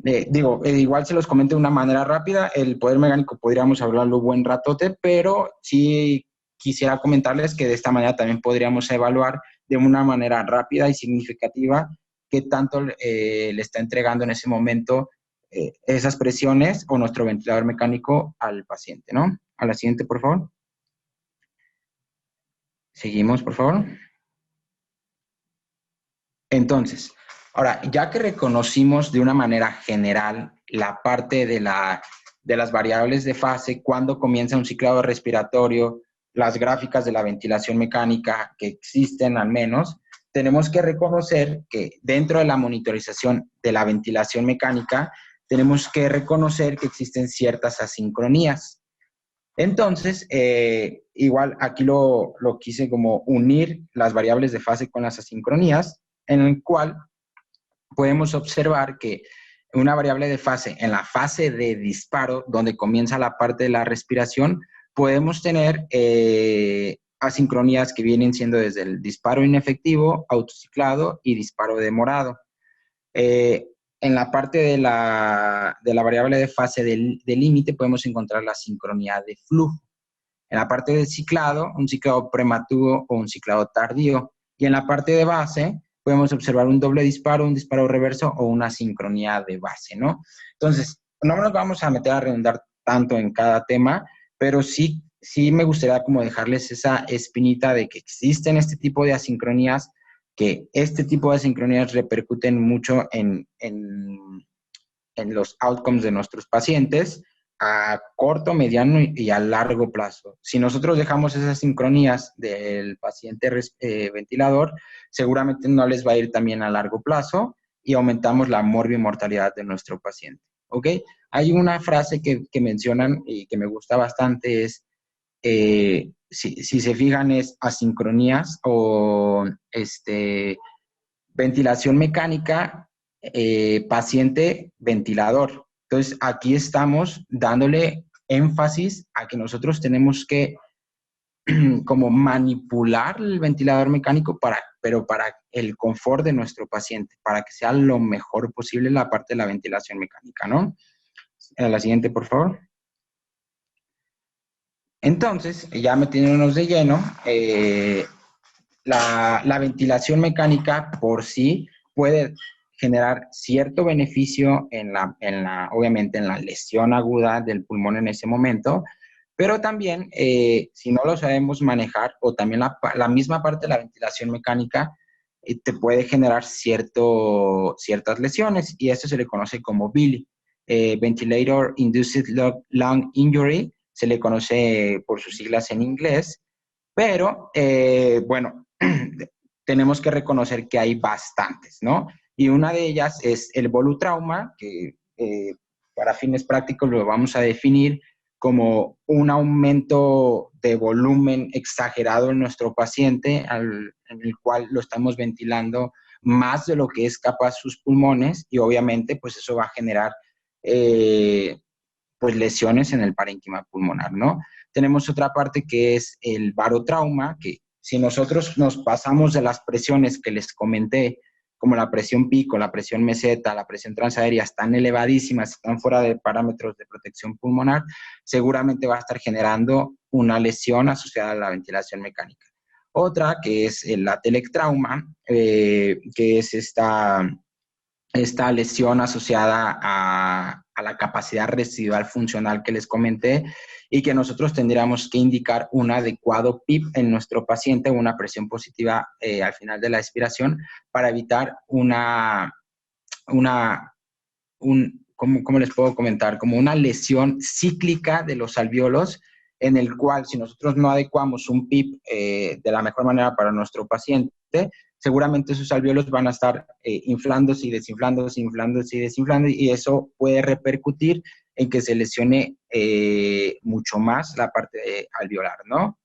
Igual se los comento de una manera rápida, el poder mecánico podríamos hablarlo buen ratote, pero sí quisiera comentarles que de esta manera también podríamos evaluar de una manera rápida y significativa qué tanto le está entregando en ese momento esas presiones o nuestro ventilador mecánico al paciente, ¿no? A la siguiente, por favor. Seguimos, por favor. Entonces, ahora, ya que reconocimos de una manera general la parte de las variables de fase, cuándo comienza un ciclado respiratorio, las gráficas de la ventilación mecánica que existen al menos, tenemos que reconocer que dentro de la monitorización de la ventilación mecánica, tenemos que reconocer que existen ciertas asincronías. Entonces, igual aquí lo quise como unir las variables de fase con las asincronías, en el cual podemos observar que una variable de fase, en la fase de disparo, donde comienza la parte de la respiración, podemos tener asincronías que vienen siendo desde el disparo inefectivo, autociclado y disparo demorado. En la parte de la variable de fase de límite podemos encontrar la sincronía de flujo. En la parte de ciclado, un ciclado prematuro o un ciclado tardío. Y en la parte de base, podemos observar un doble disparo, un disparo reverso o una sincronía de base, ¿no? Entonces, no nos vamos a meter a redundar tanto en cada tema, pero sí me gustaría como dejarles esa espinita de que existen este tipo de asincronías, que este tipo de asincronías repercuten mucho en los outcomes de nuestros pacientes a corto, mediano y a largo plazo. Si nosotros dejamos esas sincronías del paciente ventilador, seguramente no les va a ir también a largo plazo y aumentamos la morbimortalidad de nuestro paciente. ¿Ok? Hay una frase que mencionan y que me gusta bastante, es, si se fijan, es asincronías o ventilación mecánica, paciente ventilador. Entonces, aquí estamos dándole énfasis a que nosotros tenemos que como manipular el ventilador mecánico pero para el confort de nuestro paciente, para que sea lo mejor posible la parte de la ventilación mecánica, ¿no? La siguiente, por favor. Entonces, ya metiéndonos de lleno, la ventilación mecánica por sí puede generar cierto beneficio obviamente en la lesión aguda del pulmón en ese momento, pero también si no lo sabemos manejar, o también la misma parte de la ventilación mecánica te puede generar ciertas lesiones, y esto se le conoce como VILI, Ventilator Induced Lung Injury, se le conoce por sus siglas en inglés, pero bueno, tenemos que reconocer que hay bastantes, ¿no? Y una de ellas es el volutrauma, que para fines prácticos lo vamos a definir como un aumento de volumen exagerado en nuestro paciente, en el cual lo estamos ventilando más de lo que es capaz sus pulmones, y obviamente pues eso va a generar pues lesiones en el parénquima pulmonar, ¿no? Tenemos otra parte que es el barotrauma, que si nosotros nos pasamos de las presiones que les comenté, como la presión pico, la presión meseta, la presión transaérea, están elevadísimas, están fuera de parámetros de protección pulmonar, seguramente va a estar generando una lesión asociada a la ventilación mecánica. Otra que es el atelectrauma, que es esta lesión asociada a la capacidad residual funcional que les comenté, y que nosotros tendríamos que indicar un adecuado PIP en nuestro paciente, una presión positiva al final de la expiración, para evitar ¿cómo les puedo comentar? Como una lesión cíclica de los alvéolos, en el cual si nosotros no adecuamos un PIP de la mejor manera para nuestro paciente, seguramente sus alvéolos van a estar inflándose y desinflándose, inflándose y desinflando, y eso puede repercutir en que se lesione mucho más la parte alveolar, ¿no?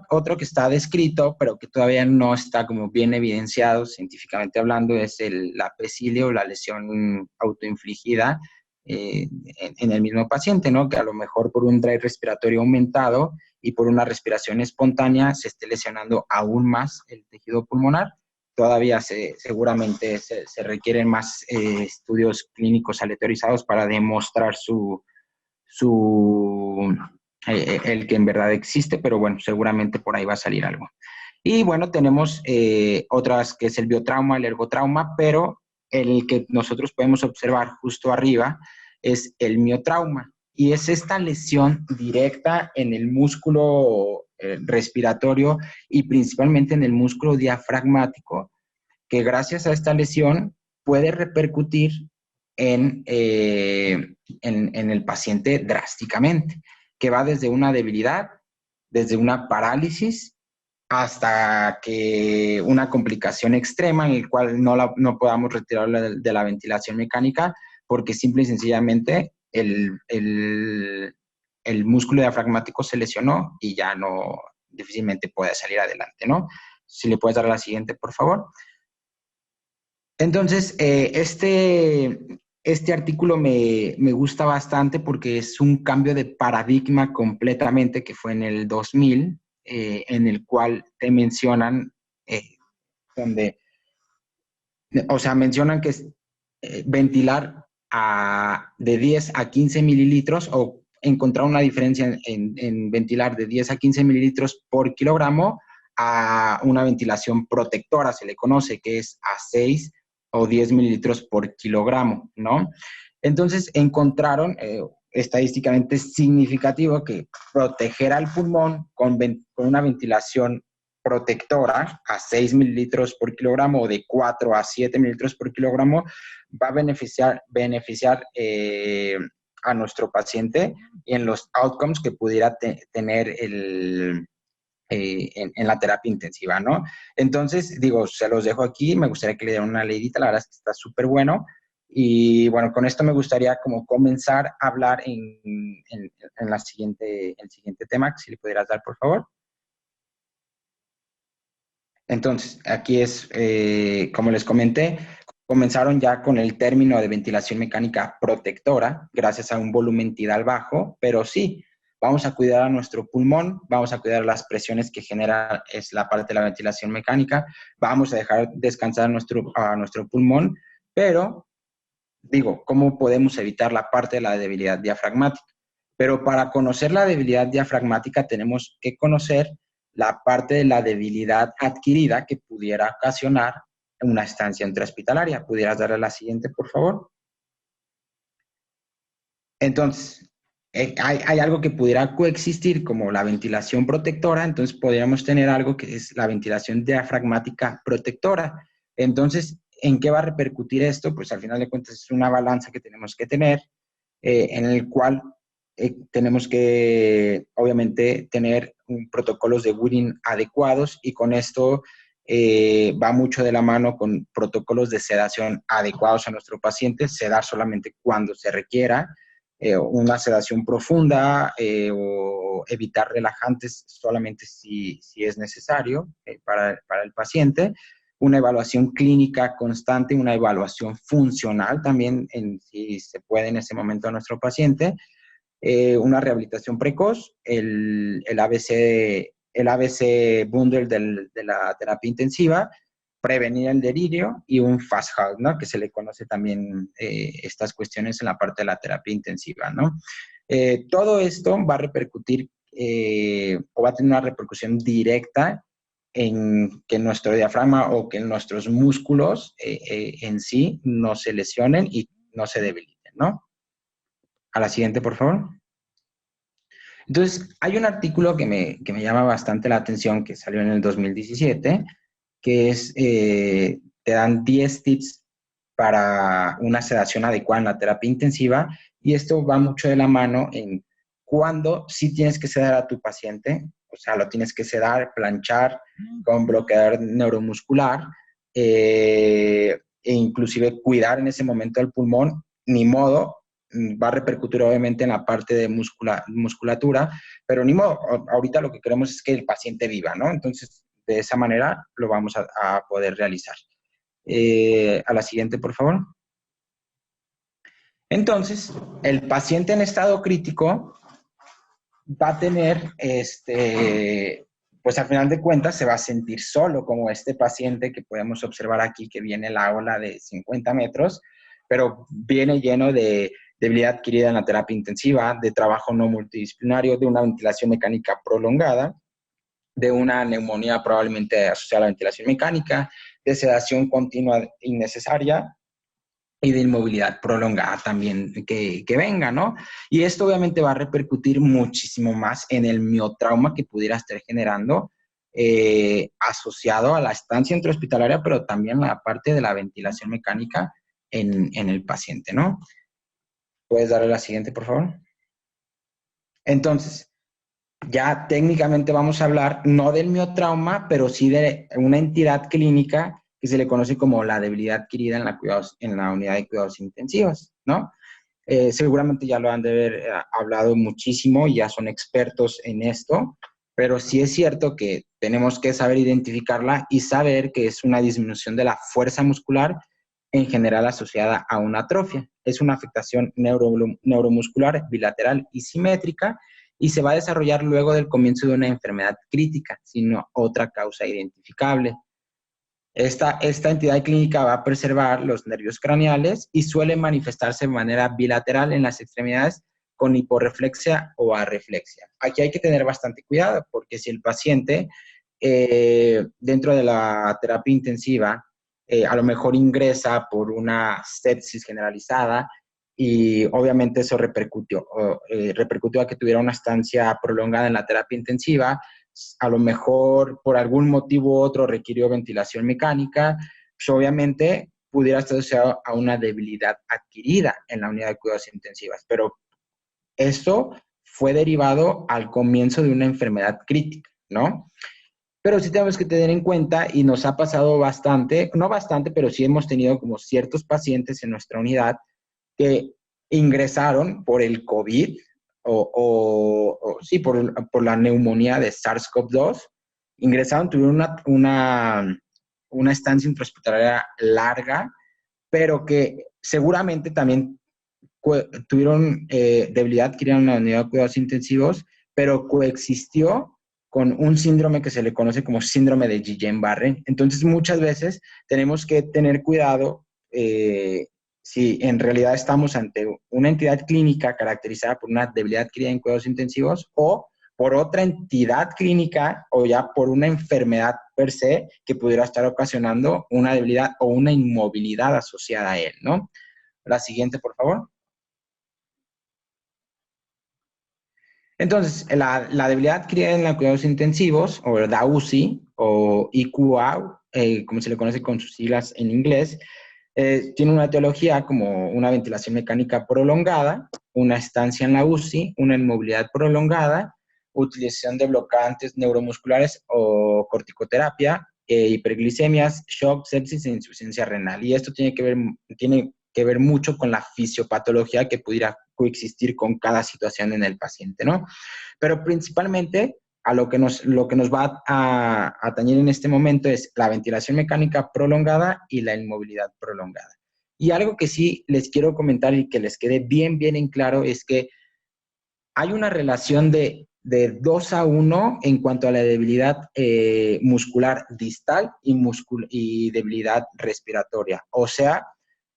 Otro que está descrito, pero que todavía no está como bien evidenciado científicamente hablando, es la PECILIA, o la lesión autoinfligida en el mismo paciente, ¿no? Que a lo mejor por un drive respiratorio aumentado y por una respiración espontánea se esté lesionando aún más el tejido pulmonar. Todavía seguramente se requieren más estudios clínicos aleatorizados para demostrar el que en verdad existe, pero bueno, seguramente por ahí va a salir algo. Y bueno, tenemos otras, que es el biotrauma, el ergotrauma, pero el que nosotros podemos observar justo arriba es el miotrauma, y es esta lesión directa en el músculo respiratorio, y principalmente en el músculo diafragmático, que gracias a esta lesión puede repercutir en el paciente drásticamente, que va desde una debilidad, desde una parálisis, hasta que una complicación extrema en la cual no podamos retirarla de la ventilación mecánica, porque simple y sencillamente el músculo diafragmático se lesionó y ya no, difícilmente puede salir adelante, ¿no? Si le puedes dar a la siguiente, por favor. Entonces, este artículo me gusta bastante porque es un cambio de paradigma completamente, que fue en el 2000, en el cual te mencionan, mencionan que es ventilar de 10 a 15 mililitros, o encontrar una diferencia en ventilar de 10 a 15 mililitros por kilogramo, a una ventilación protectora, se le conoce, que es a 6 o 10 mililitros por kilogramo, ¿no? Entonces encontraron estadísticamente significativo que proteger al pulmón con una ventilación protectora a 6 mililitros por kilogramo, o de 4 a 7 mililitros por kilogramo, va a beneficiar a nuestro paciente y en los outcomes que pudiera tener en la terapia intensiva, ¿no? Entonces, digo, se los dejo aquí, me gustaría que le dieran una leidita, la verdad es que está súper bueno. Y bueno, con esto me gustaría como comenzar a hablar en el siguiente tema, si le pudieras dar, por favor. Entonces, aquí es, como les comenté, comenzaron ya con el término de ventilación mecánica protectora, gracias a un volumen tidal bajo, pero sí, vamos a cuidar a nuestro pulmón, vamos a cuidar las presiones que genera la parte de la ventilación mecánica, vamos a dejar descansar a nuestro pulmón, pero, digo, ¿cómo podemos evitar la parte de la debilidad diafragmática? Pero para conocer la debilidad diafragmática tenemos que conocer la parte de la debilidad adquirida que pudiera ocasionar una estancia intrahospitalaria. ¿Pudieras darle la siguiente, por favor? Entonces, hay algo que pudiera coexistir como la ventilación protectora, entonces podríamos tener algo que es la ventilación diafragmática protectora. Entonces, ¿en qué va a repercutir esto? Pues al final de cuentas es una balanza que tenemos que tener, en el cual tenemos que, obviamente, tener protocolos de weaning adecuados, y con esto va mucho de la mano con protocolos de sedación adecuados a nuestro paciente, sedar solamente cuando se requiera, una sedación profunda, o evitar relajantes solamente si es necesario para el paciente, una evaluación clínica constante, una evaluación funcional también, si se puede en ese momento a nuestro paciente, una rehabilitación precoz, el ABC bundle de la terapia intensiva, prevenir el delirio y un fast halt, ¿no? Que se le conoce también estas cuestiones en la parte de la terapia intensiva, ¿no? Todo esto va a repercutir o va a tener una repercusión directa en que nuestro diafragma o que nuestros músculos en sí no se lesionen y no se debiliten, ¿no? A la siguiente, por favor. Entonces, hay un artículo que me llama bastante la atención que salió en el 2017, que es, te dan 10 tips para una sedación adecuada en la terapia intensiva, y esto va mucho de la mano en cuándo sí tienes que sedar a tu paciente, o sea, lo tienes que sedar, planchar con bloqueador neuromuscular, e inclusive cuidar en ese momento el pulmón, ni modo, va a repercutir obviamente en la parte de musculatura, pero ni modo, ahorita lo que queremos es que el paciente viva, ¿no? Entonces, de esa manera lo vamos a poder realizar. A la siguiente, por favor. Entonces, el paciente en estado crítico va a tener, pues al final de cuentas se va a sentir solo, como este paciente que podemos observar aquí, que viene la ola de 50 metros, pero viene lleno de debilidad adquirida en la terapia intensiva, de trabajo no multidisciplinario, de una ventilación mecánica prolongada, de una neumonía probablemente asociada a la ventilación mecánica, de sedación continua innecesaria y de inmovilidad prolongada también que venga, ¿no? Y esto obviamente va a repercutir muchísimo más en el miotrauma que pudiera estar generando, asociado a la estancia intrahospitalaria, pero también la parte de la ventilación mecánica en el paciente, ¿no? ¿Puedes darle la siguiente, por favor? Entonces, ya técnicamente vamos a hablar no del miotrauma, pero sí de una entidad clínica que se le conoce como la debilidad adquirida en la unidad de cuidados intensivos, ¿no? Seguramente ya lo han de haber hablado muchísimo y ya son expertos en esto, pero sí es cierto que tenemos que saber identificarla y saber que es una disminución de la fuerza muscular en general asociada a una atrofia. Es una afectación neuromuscular bilateral y simétrica, y se va a desarrollar luego del comienzo de una enfermedad crítica, sino otra causa identificable. Esta entidad clínica va a preservar los nervios craneales y suele manifestarse de manera bilateral en las extremidades con hiporreflexia o arreflexia. Aquí hay que tener bastante cuidado, porque si el paciente dentro de la terapia intensiva a lo mejor ingresa por una sepsis generalizada, y obviamente eso repercutió a que tuviera una estancia prolongada en la terapia intensiva, a lo mejor por algún motivo u otro requirió ventilación mecánica, pues obviamente pudiera estar asociado a una debilidad adquirida en la unidad de cuidados intensivos, pero esto fue derivado al comienzo de una enfermedad crítica, ¿no? Pero sí tenemos que tener en cuenta, y nos ha pasado bastante, no bastante, pero sí hemos tenido como ciertos pacientes en nuestra unidad que ingresaron por el COVID sí, por la neumonía de SARS-CoV-2, ingresaron, tuvieron una estancia intrahospitalaria larga, pero que seguramente también tuvieron debilidad adquirida en la unidad de cuidados intensivos, pero coexistió con un síndrome que se le conoce como síndrome de Guillain-Barré. Entonces, muchas veces tenemos que tener cuidado si en realidad estamos ante una entidad clínica caracterizada por una debilidad adquirida en cuidados intensivos o por otra entidad clínica o ya por una enfermedad per se que pudiera estar ocasionando una debilidad o una inmovilidad asociada a él, ¿no? La siguiente, por favor. Entonces, la debilidad adquirida en los cuidados intensivos, o DAUSI, o IQAU, como se le conoce con sus siglas en inglés, tiene una etiología como una ventilación mecánica prolongada, una estancia en la UCI, una inmovilidad prolongada, utilización de bloqueantes neuromusculares o corticoterapia, hiperglicemias, shock, sepsis e insuficiencia renal. Y esto tiene que ver mucho con la fisiopatología que pudiera coexistir con cada situación en el paciente, ¿no? Pero principalmente a lo que nos va a atañer en este momento es la ventilación mecánica prolongada y la inmovilidad prolongada. Y algo que sí les quiero comentar y que les quede bien en claro es que hay una relación de 2-1 en cuanto a la debilidad muscular distal y debilidad respiratoria. O sea,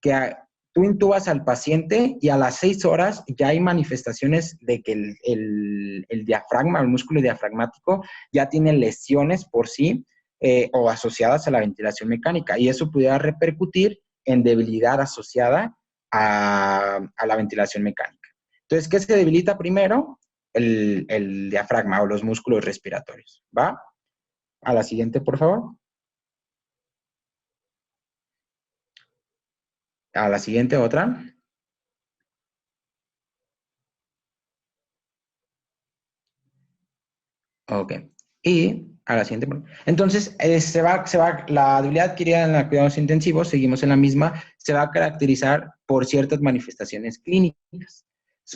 que tú intubas al paciente y a las 6 horas ya hay manifestaciones de que el diafragma, el músculo diafragmático, ya tiene lesiones por sí o asociadas a la ventilación mecánica. Y eso pudiera repercutir en debilidad asociada a la ventilación mecánica. Entonces, ¿qué se debilita primero? El diafragma o los músculos respiratorios, ¿va? A la siguiente, por favor. A la siguiente, otra. Ok. Y a la siguiente. Entonces, la debilidad adquirida en los cuidados intensivos, seguimos en la misma, se va a caracterizar por ciertas manifestaciones clínicas.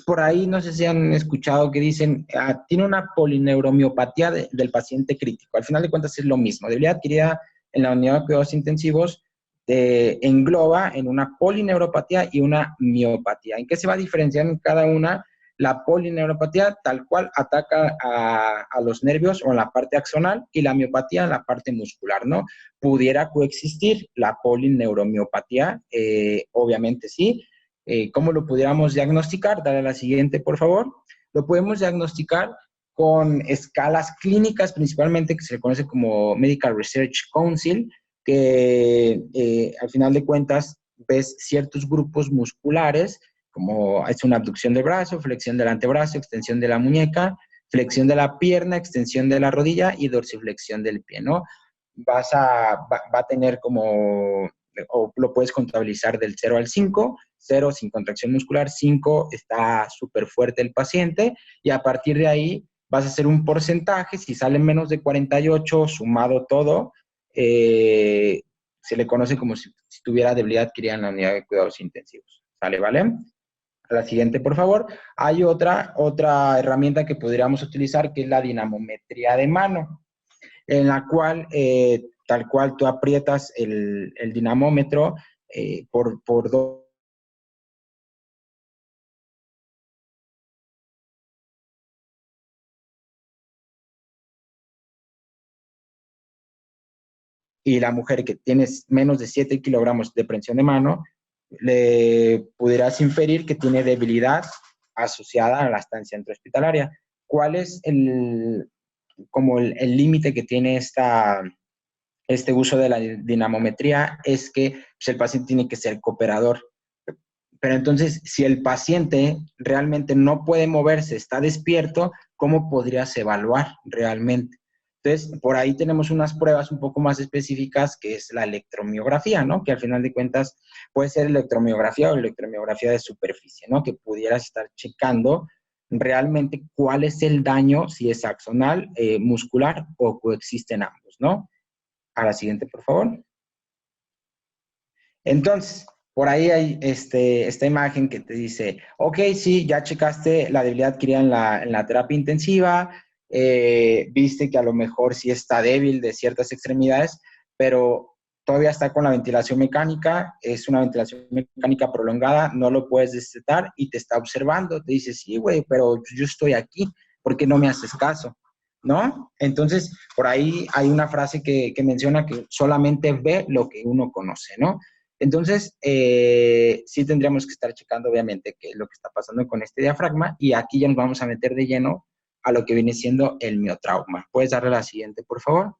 Por ahí, no sé si han escuchado que dicen, tiene una polineuromiopatía del paciente crítico. Al final de cuentas es lo mismo. Debilidad adquirida en la unidad de cuidados intensivos engloba en una polineuropatía y una miopatía. ¿En qué se va a diferenciar en cada una? La polineuropatía tal cual ataca a los nervios o en la parte axonal y la miopatía en la parte muscular, ¿no? ¿Pudiera coexistir la polineuromiopatía? Obviamente sí. ¿Cómo lo pudiéramos diagnosticar? Dale a la siguiente, por favor. Lo podemos diagnosticar con escalas clínicas, principalmente que se le conoce como Medical Research Council, que al final de cuentas ves ciertos grupos musculares, como es una abducción del brazo, flexión del antebrazo, extensión de la muñeca, flexión de la pierna, extensión de la rodilla y dorsiflexión del pie, ¿no? Va a tener como, o lo puedes contabilizar del 0 al 5, 0 sin contracción muscular, 5 está súper fuerte el paciente, y a partir de ahí vas a hacer un porcentaje, si sale menos de 48, sumado todo, se le conoce como si tuviera debilidad adquirida en la unidad de cuidados intensivos. ¿Sale, vale? A la siguiente, por favor. Hay otra herramienta que podríamos utilizar, que es la dinamometría de mano, en la cual, tal cual, tú aprietas el dinamómetro por dos. Y la mujer que tiene menos de 7 kilogramos de presión de mano, le pudieras inferir que tiene debilidad asociada a la estancia intrahospitalaria. ¿Cuál es el límite que tiene este uso de la dinamometría? Es que pues, el paciente tiene que ser cooperador. Pero entonces, si el paciente realmente no puede moverse, está despierto, ¿cómo podrías evaluar realmente? Entonces, por ahí tenemos unas pruebas un poco más específicas, que es la electromiografía, ¿no? Que al final de cuentas puede ser electromiografía o electromiografía de superficie, ¿no? Que pudieras estar checando realmente cuál es el daño, si es axonal, muscular o coexisten ambos, ¿no? A la siguiente, por favor. Entonces, por ahí hay esta imagen que te dice, ok, sí, ya checaste la debilidad adquirida en la terapia intensiva, viste que a lo mejor sí está débil de ciertas extremidades, pero todavía está con la ventilación mecánica, es una ventilación mecánica prolongada, no lo puedes destetar y te está observando, te dice, sí, güey, pero yo estoy aquí, ¿por qué no me haces caso? ¿No? Entonces, por ahí hay una frase que menciona que solamente ve lo que uno conoce, ¿no? Entonces, sí tendríamos que estar checando, obviamente, qué es lo que está pasando con este diafragma, y aquí ya nos vamos a meter de lleno a lo que viene siendo el miotrauma. ¿Puedes darle la siguiente, por favor?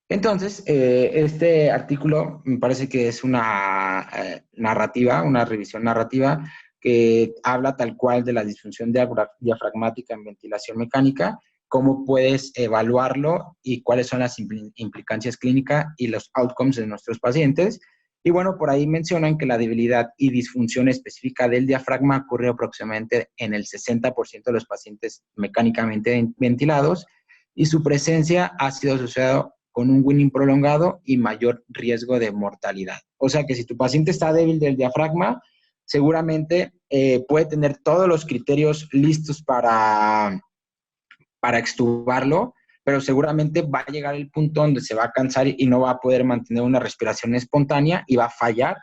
Entonces, este artículo me parece que es una narrativa, una revisión narrativa que habla tal cual de la disfunción diafragmática en ventilación mecánica, cómo puedes evaluarlo y cuáles son las implicancias clínicas y los outcomes de nuestros pacientes. Y bueno, por ahí mencionan que la debilidad y disfunción específica del diafragma ocurre aproximadamente en el 60% de los pacientes mecánicamente ventilados, y su presencia ha sido asociada con un winning prolongado y mayor riesgo de mortalidad. O sea que si tu paciente está débil del diafragma, seguramente puede tener todos los criterios listos para extubarlo, pero seguramente va a llegar el punto donde se va a cansar y no va a poder mantener una respiración espontánea y va a fallar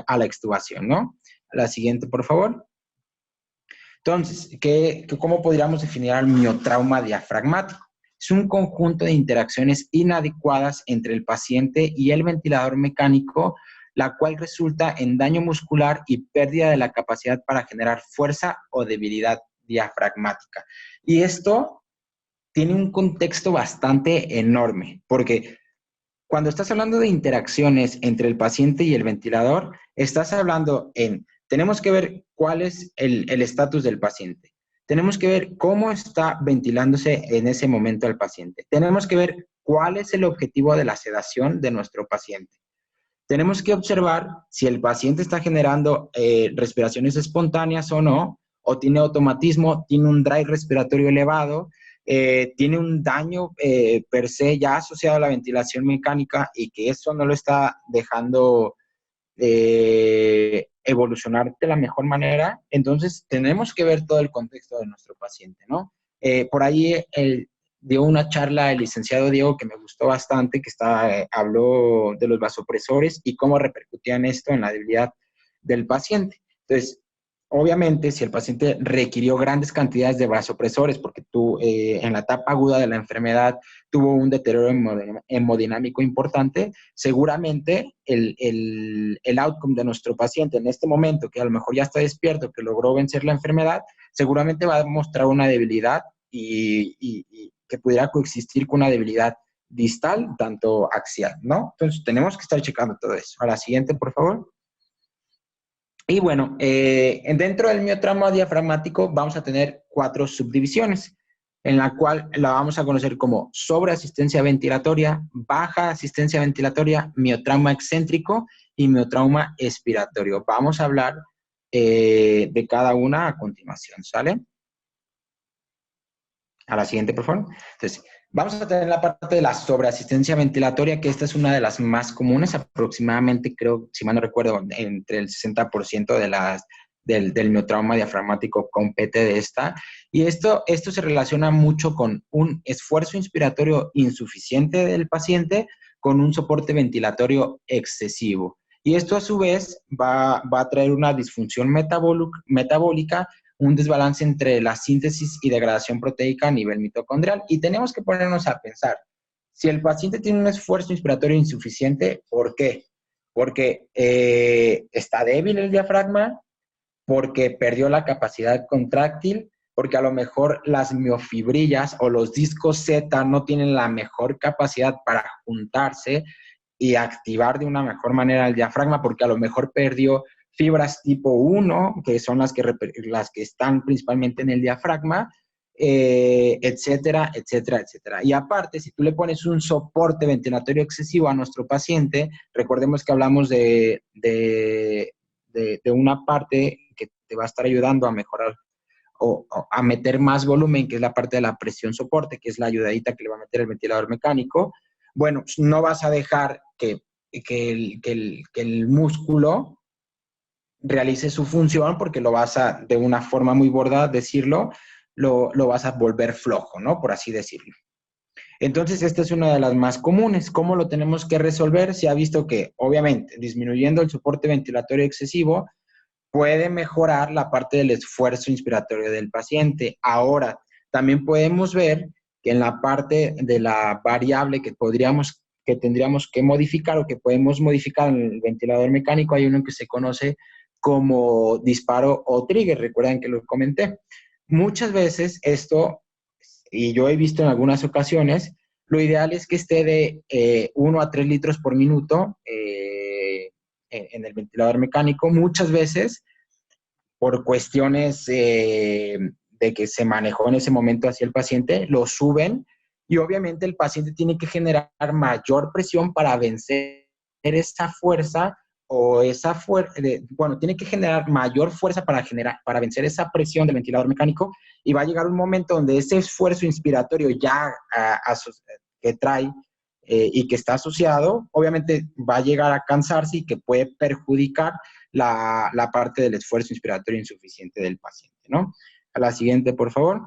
a la extubación, ¿no? La siguiente, por favor. Entonces, ¿cómo podríamos definir al miotrauma diafragmático? Es un conjunto de interacciones inadecuadas entre el paciente y el ventilador mecánico, la cual resulta en daño muscular y pérdida de la capacidad para generar fuerza o debilidad diafragmática. Y esto tiene un contexto bastante enorme, porque cuando estás hablando de interacciones entre el paciente y el ventilador, estás hablando tenemos que ver cuál es el estatus del paciente. Tenemos que ver cómo está ventilándose en ese momento el paciente. Tenemos que ver cuál es el objetivo de la sedación de nuestro paciente. Tenemos que observar si el paciente está generando respiraciones espontáneas o no, o tiene automatismo, tiene un drive respiratorio elevado, tiene un daño per se ya asociado a la ventilación mecánica y que eso no lo está dejando evolucionar de la mejor manera. Entonces, tenemos que ver todo el contexto de nuestro paciente, ¿no? Por ahí dio una charla el licenciado Diego que me gustó bastante, que habló de los vasopresores y cómo repercutían esto en la debilidad del paciente. Entonces, obviamente, si el paciente requirió grandes cantidades de vasopresores porque en la etapa aguda de la enfermedad tuvo un deterioro hemodinámico importante, seguramente el outcome de nuestro paciente en este momento, que a lo mejor ya está despierto, que logró vencer la enfermedad, seguramente va a mostrar una debilidad y que pudiera coexistir con una debilidad distal, tanto axial, ¿no? Entonces, tenemos que estar checando todo eso. A la siguiente, por favor. Y bueno, dentro del miotrauma diafragmático vamos a tener 4 subdivisiones, en la cual la vamos a conocer como sobreasistencia ventilatoria, baja asistencia ventilatoria, miotrauma excéntrico y miotrauma expiratorio. Vamos a hablar de cada una a continuación, ¿sale? A la siguiente, por favor. Entonces, vamos a tener la parte de la sobreasistencia ventilatoria, que esta es una de las más comunes, aproximadamente, creo, si mal no recuerdo, entre el 60% del miotrauma diafragmático compete de esta. Y esto se relaciona mucho con un esfuerzo inspiratorio insuficiente del paciente con un soporte ventilatorio excesivo. Y esto a su vez va a traer una disfunción metabólica, un desbalance entre la síntesis y degradación proteica a nivel mitocondrial. Y tenemos que ponernos a pensar, si el paciente tiene un esfuerzo inspiratorio insuficiente, ¿por qué? Porque está débil el diafragma, porque perdió la capacidad contráctil, porque a lo mejor las miofibrillas o los discos Z no tienen la mejor capacidad para juntarse y activar de una mejor manera el diafragma, porque a lo mejor perdió fibras tipo 1, que son las que están principalmente en el diafragma, etcétera, etcétera, etcétera. Y aparte, si tú le pones un soporte ventilatorio excesivo a nuestro paciente, recordemos que hablamos de una parte que te va a estar ayudando a mejorar o a meter más volumen, que es la parte de la presión soporte, que es la ayudadita que le va a meter el ventilador mecánico. Bueno, no vas a dejar que el músculo realice su función, porque lo vas a, de una forma muy borda decirlo, lo vas a volver flojo, ¿no? Por así decirlo. Entonces, esta es una de las más comunes. ¿Cómo lo tenemos que resolver? Se ha visto que, obviamente, disminuyendo el soporte ventilatorio excesivo, puede mejorar la parte del esfuerzo inspiratorio del paciente. Ahora, también podemos ver que en la parte de la variable que podríamos que tendríamos que modificar o que podemos modificar en el ventilador mecánico, hay uno que se conoce como disparo o trigger, recuerdan que lo comenté. Muchas veces esto, y yo he visto en algunas ocasiones, lo ideal es que esté de 1 a 3 litros por minuto en el ventilador mecánico. Muchas veces, por cuestiones de que se manejó en ese momento hacia el paciente, lo suben y obviamente el paciente tiene que generar mayor presión para vencer esa fuerza o esa fuerza, bueno, tiene que generar mayor fuerza para vencer esa presión del ventilador mecánico, y va a llegar un momento donde ese esfuerzo inspiratorio ya que trae y que está asociado, obviamente va a llegar a cansarse y que puede perjudicar la parte del esfuerzo inspiratorio insuficiente del paciente, ¿no? A la siguiente, por favor.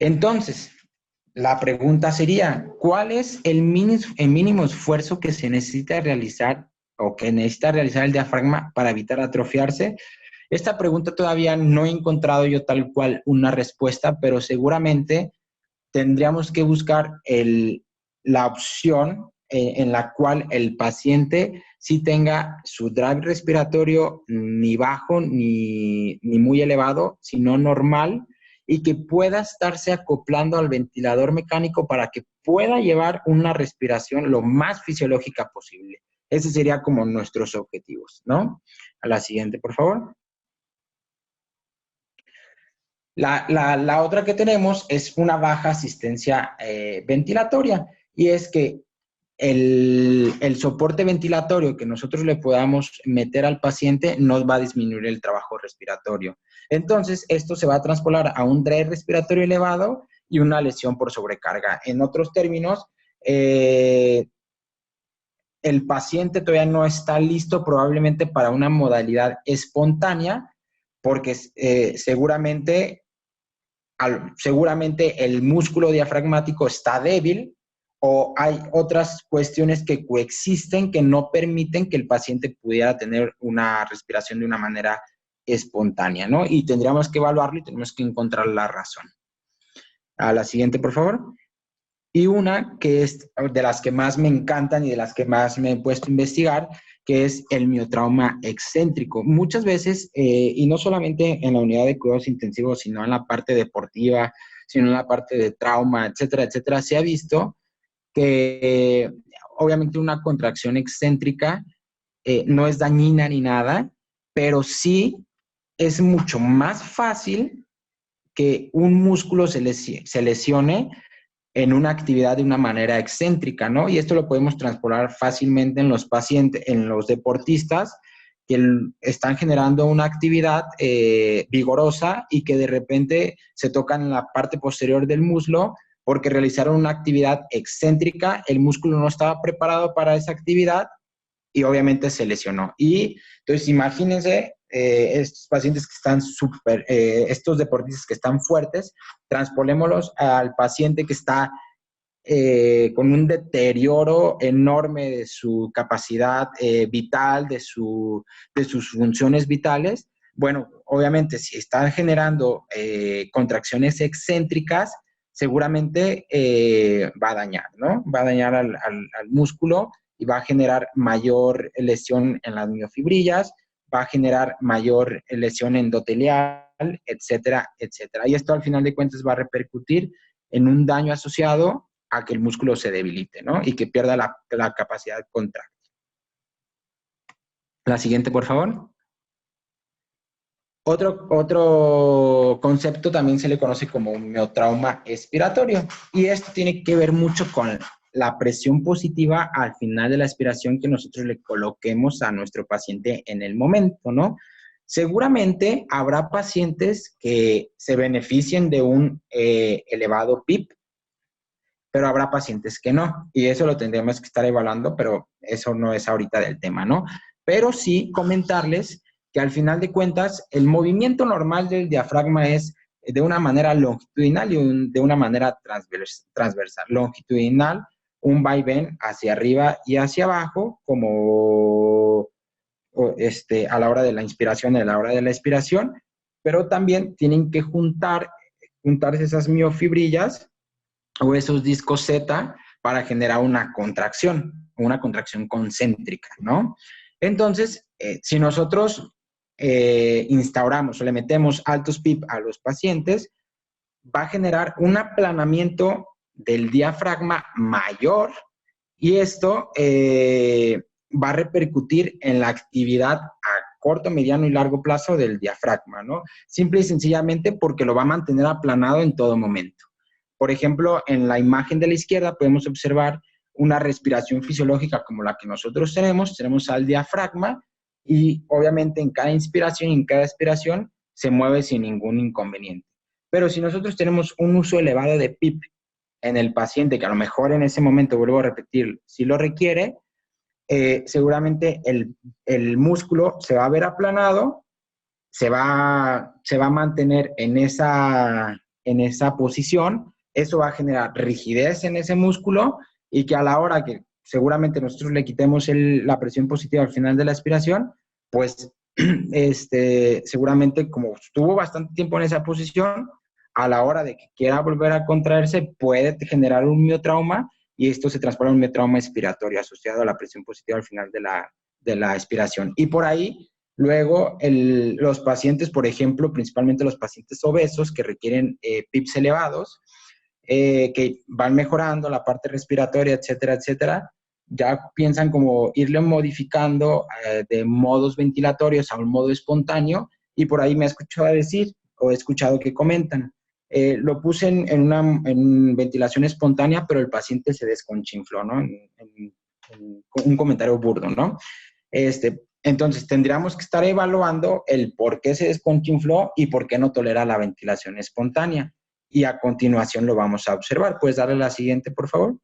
Entonces, la pregunta sería, ¿cuál es el mínimo esfuerzo que se necesita realizar o que necesita realizar el diafragma para evitar atrofiarse? Esta pregunta todavía no he encontrado yo tal cual una respuesta, pero seguramente tendríamos que buscar la opción en la cual el paciente sí tenga su drag respiratorio ni bajo ni muy elevado, sino normal, y que pueda estarse acoplando al ventilador mecánico para que pueda llevar una respiración lo más fisiológica posible. Ese sería como nuestros objetivos, ¿no? A la siguiente, por favor. La otra que tenemos es una baja asistencia ventilatoria, y es que el soporte ventilatorio que nosotros le podamos meter al paciente nos va a disminuir el trabajo respiratorio. Entonces, esto se va a traspolar a un drive respiratorio elevado y una lesión por sobrecarga. En otros términos, el paciente todavía no está listo probablemente para una modalidad espontánea, porque seguramente el músculo diafragmático está débil, o hay otras cuestiones que coexisten que no permiten que el paciente pudiera tener una respiración de una manera espontánea, ¿no? Y tendríamos que evaluarlo y tenemos que encontrar la razón. A la siguiente, por favor. Y una que es de las que más me encantan y de las que más me he puesto a investigar, que es el miotrauma excéntrico. Muchas veces, y no solamente en la unidad de cuidados intensivos, sino en la parte deportiva, sino en la parte de trauma, etcétera, etcétera, se ha visto que obviamente una contracción excéntrica no es dañina ni nada, pero sí es mucho más fácil que un músculo se lesione en una actividad de una manera excéntrica, ¿no? Y esto lo podemos transpolar fácilmente en los pacientes, en los deportistas que están generando una actividad vigorosa y que de repente se tocan en la parte posterior del muslo porque realizaron una actividad excéntrica, el músculo no estaba preparado para esa actividad y obviamente se lesionó. Y entonces imagínense estos pacientes que están estos deportistas que están fuertes, transpolémoslos al paciente que está con un deterioro enorme de su capacidad vital, de sus funciones vitales. Bueno, obviamente si están generando contracciones excéntricas, seguramente va a dañar, ¿no? Va a dañar al músculo y va a generar mayor lesión en las miofibrillas, va a generar mayor lesión endotelial, etcétera, etcétera. Y esto al final de cuentas va a repercutir en un daño asociado a que el músculo se debilite, ¿no? Y que pierda la capacidad contráctil. La siguiente, por favor. Otro concepto también se le conoce como un miotrauma expiratorio, y esto tiene que ver mucho con la presión positiva al final de la expiración que nosotros le coloquemos a nuestro paciente en el momento, ¿no? Seguramente habrá pacientes que se beneficien de un elevado PIP, pero habrá pacientes que no, y eso lo tendremos que estar evaluando, pero eso no es ahorita del tema, ¿no? Pero sí comentarles que al final de cuentas el movimiento normal del diafragma es de una manera longitudinal y de una manera transversal. Longitudinal, un vaivén hacia arriba y hacia abajo, como a la hora de la inspiración y a la hora de la expiración, pero también tienen que juntarse esas miofibrillas o esos discos Z para generar una contracción concéntrica, ¿no? Entonces, si nosotros instauramos o le metemos altos PIP a los pacientes, va a generar un aplanamiento del diafragma mayor y esto va a repercutir en la actividad a corto, mediano y largo plazo del diafragma, ¿no? Simple y sencillamente porque lo va a mantener aplanado en todo momento. Por ejemplo, en la imagen de la izquierda podemos observar una respiración fisiológica como la que nosotros tenemos al diafragma y obviamente en cada inspiración y en cada expiración se mueve sin ningún inconveniente. Pero si nosotros tenemos un uso elevado de PIP en el paciente, que a lo mejor en ese momento, vuelvo a repetir, si lo requiere, seguramente el músculo se va a ver aplanado, se va a mantener en esa posición, eso va a generar rigidez en ese músculo y que a la hora que seguramente nosotros le quitemos la presión positiva al final de la expiración, pues seguramente como estuvo bastante tiempo en esa posición, a la hora de que quiera volver a contraerse puede generar un miotrauma y esto se transforma en un miotrauma expiratorio asociado a la presión positiva al final de la expiración. Y por ahí, luego, los pacientes, por ejemplo, principalmente los pacientes obesos que requieren PIPs elevados, que van mejorando la parte respiratoria, etcétera, etcétera, ya piensan como irle modificando de modos ventilatorios a un modo espontáneo y por ahí me he escuchado decir o he escuchado que comentan, lo puse en ventilación espontánea, pero el paciente se desconchinfló, ¿no? En un comentario burdo, ¿no? Entonces, tendríamos que estar evaluando el por qué se desconchinfló y por qué no tolera la ventilación espontánea. Y a continuación lo vamos a observar. ¿Puedes darle la siguiente, por favor?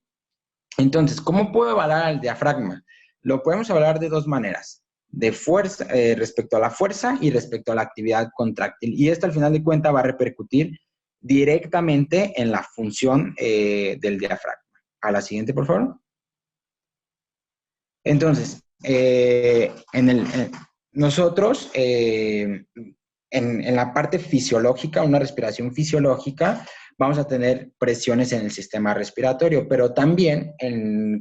Entonces, ¿cómo puedo evaluar el diafragma? Lo podemos evaluar de dos maneras. De fuerza, respecto a la fuerza y respecto a la actividad contráctil. Y esto, al final de cuentas, va a repercutir directamente en la función del diafragma. A la siguiente, por favor. Entonces, nosotros, en la parte fisiológica, una respiración fisiológica, vamos a tener presiones en el sistema respiratorio, pero también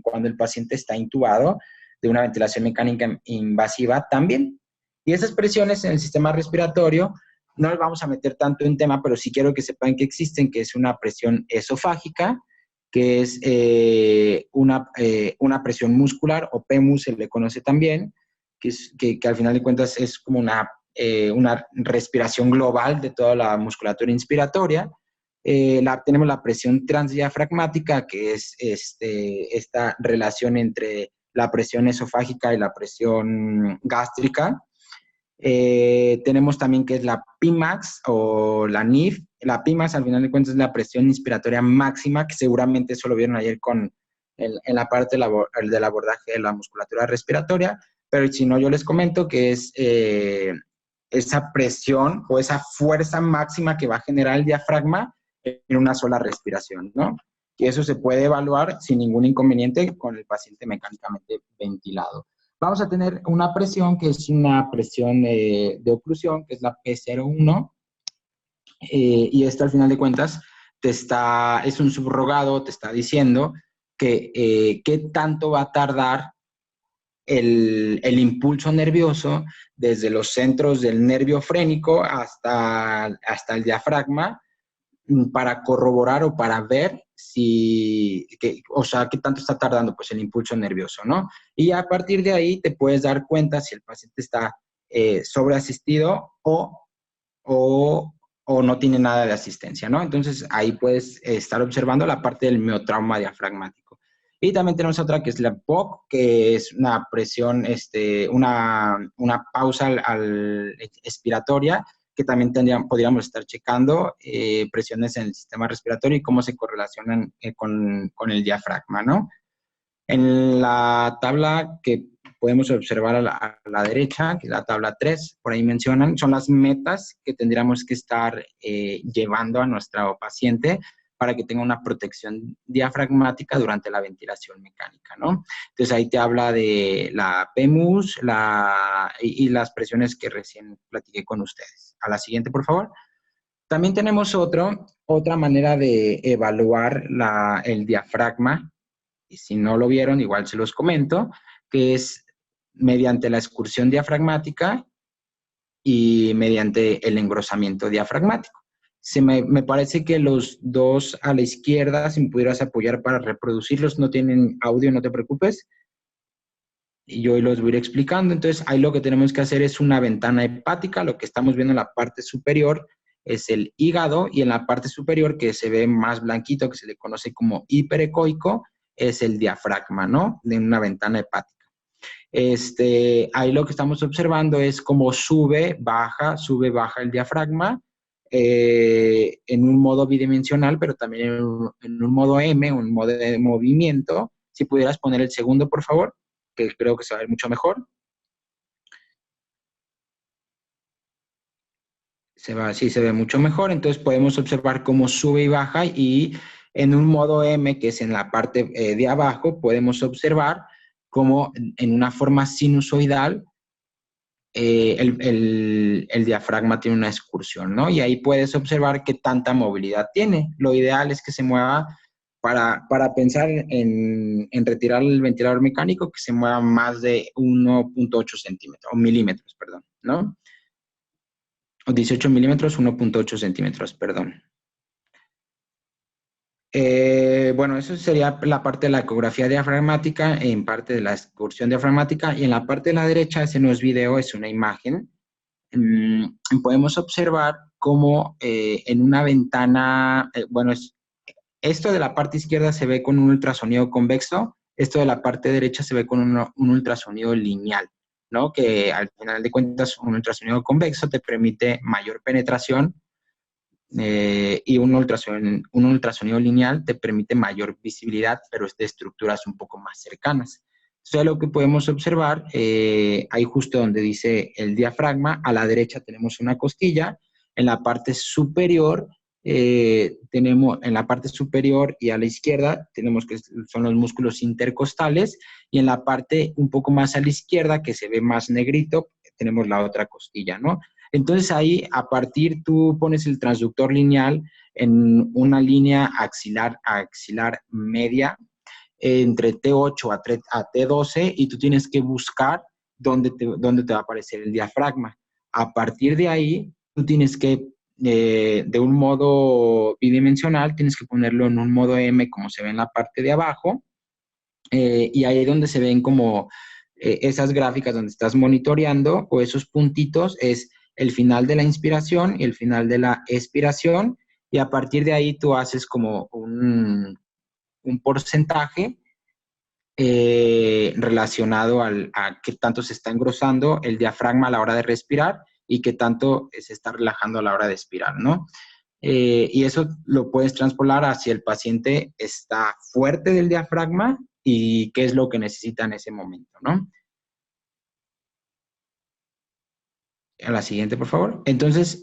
cuando el paciente está intubado de una ventilación mecánica invasiva, también. Y esas presiones en el sistema respiratorio no les vamos a meter tanto en tema, pero sí quiero que sepan que existen, que es una presión esofágica, que es una presión muscular, o PEMUS se le conoce también, que al final de cuentas es como una respiración global de toda la musculatura inspiratoria. Tenemos la presión transdiafragmática, que es esta relación entre la presión esofágica y la presión gástrica. Tenemos también que es la PIMAX o la NIF. La PIMAX, al final de cuentas, es la presión inspiratoria máxima, que seguramente eso lo vieron ayer en la parte del abordaje de la musculatura respiratoria, pero si no, yo les comento que es esa presión o esa fuerza máxima que va a generar el diafragma en una sola respiración, ¿no? Y eso se puede evaluar sin ningún inconveniente con el paciente mecánicamente ventilado. Vamos a tener una presión que es una presión de oclusión, que es la P01, y esto al final de cuentas es un subrogado, te está diciendo que qué tanto va a tardar el impulso nervioso desde los centros del nervio frénico hasta el diafragma para corroborar o para ver qué tanto está tardando pues el impulso nervioso, ¿no? Y a partir de ahí te puedes dar cuenta si el paciente está sobreasistido o no tiene nada de asistencia, ¿no? Entonces ahí puedes estar observando la parte del miotrauma diafragmático. Y también tenemos otra que es la POC, que es una presión, una pausa expiratoria, que también podríamos estar checando presiones en el sistema respiratorio y cómo se correlacionan con el diafragma, ¿no? En la tabla que podemos observar a la derecha, que es la tabla 3, por ahí mencionan, son las metas que tendríamos que estar llevando a nuestro paciente para que tenga una protección diafragmática durante la ventilación mecánica, ¿no? Entonces ahí te habla de la PEMUS y las presiones que recién platiqué con ustedes. A la siguiente, por favor. También tenemos otra manera de evaluar el diafragma, y si no lo vieron, igual se los comento, que es mediante la excursión diafragmática y mediante el engrosamiento diafragmático. Me parece que los dos a la izquierda, si me pudieras apoyar para reproducirlos, no tienen audio, no te preocupes. Y yo los voy a ir explicando. Entonces, ahí lo que tenemos que hacer es una ventana hepática. Lo que estamos viendo en la parte superior es el hígado, y en la parte superior, que se ve más blanquito, que se le conoce como hiperecoico, es el diafragma, ¿no? De una ventana hepática. Ahí lo que estamos observando es cómo sube, baja el diafragma en un modo bidimensional, pero también en un modo M, un modo de movimiento. Si pudieras poner el segundo, por favor, que creo que se va a ver mucho mejor. Sí, se ve mucho mejor. Entonces podemos observar cómo sube y baja, y en un modo M, que es en la parte de abajo, podemos observar cómo en una forma sinusoidal el diafragma tiene una excursión, ¿no? Y ahí puedes observar qué tanta movilidad tiene. Lo ideal es que se mueva, para pensar en retirar el ventilador mecánico, que se mueva más de 1.8 centímetros, o milímetros, perdón, ¿no? O 18 milímetros, 1.8 centímetros, perdón. Bueno, eso sería la parte de la ecografía diafragmática, en parte de la excursión diafragmática, y en la parte de la derecha, ese no es video, es una imagen. Podemos observar cómo en una ventana, esto de la parte izquierda se ve con un ultrasonido convexo, esto de la parte derecha se ve con un ultrasonido lineal, ¿no? Que al final de cuentas un ultrasonido convexo te permite mayor penetración, y un ultrasonido lineal te permite mayor visibilidad, pero es de estructuras un poco más cercanas. Entonces, lo que podemos observar, ahí justo donde dice el diafragma, a la derecha tenemos una costilla, en la parte superior en la parte superior y a la izquierda tenemos que son los músculos intercostales, y en la parte un poco más a la izquierda, que se ve más negrito, tenemos la otra costilla, ¿no? Entonces ahí, a partir, tú pones el transductor lineal en una línea axilar media, entre T8 a T12, y tú tienes que buscar dónde te va a aparecer el diafragma. A partir de ahí, tú tienes que, de un modo bidimensional, tienes que ponerlo en un modo M, como se ve en la parte de abajo, y ahí es donde se ven como esas gráficas donde estás monitoreando, o esos puntitos, es el final de la inspiración y el final de la expiración, y a partir de ahí tú haces como un porcentaje relacionado a qué tanto se está engrosando el diafragma a la hora de respirar y qué tanto se está relajando a la hora de expirar, ¿no? Y eso lo puedes traspolar hacia el paciente está fuerte del diafragma y qué es lo que necesita en ese momento, ¿no? A la siguiente, por favor. Entonces,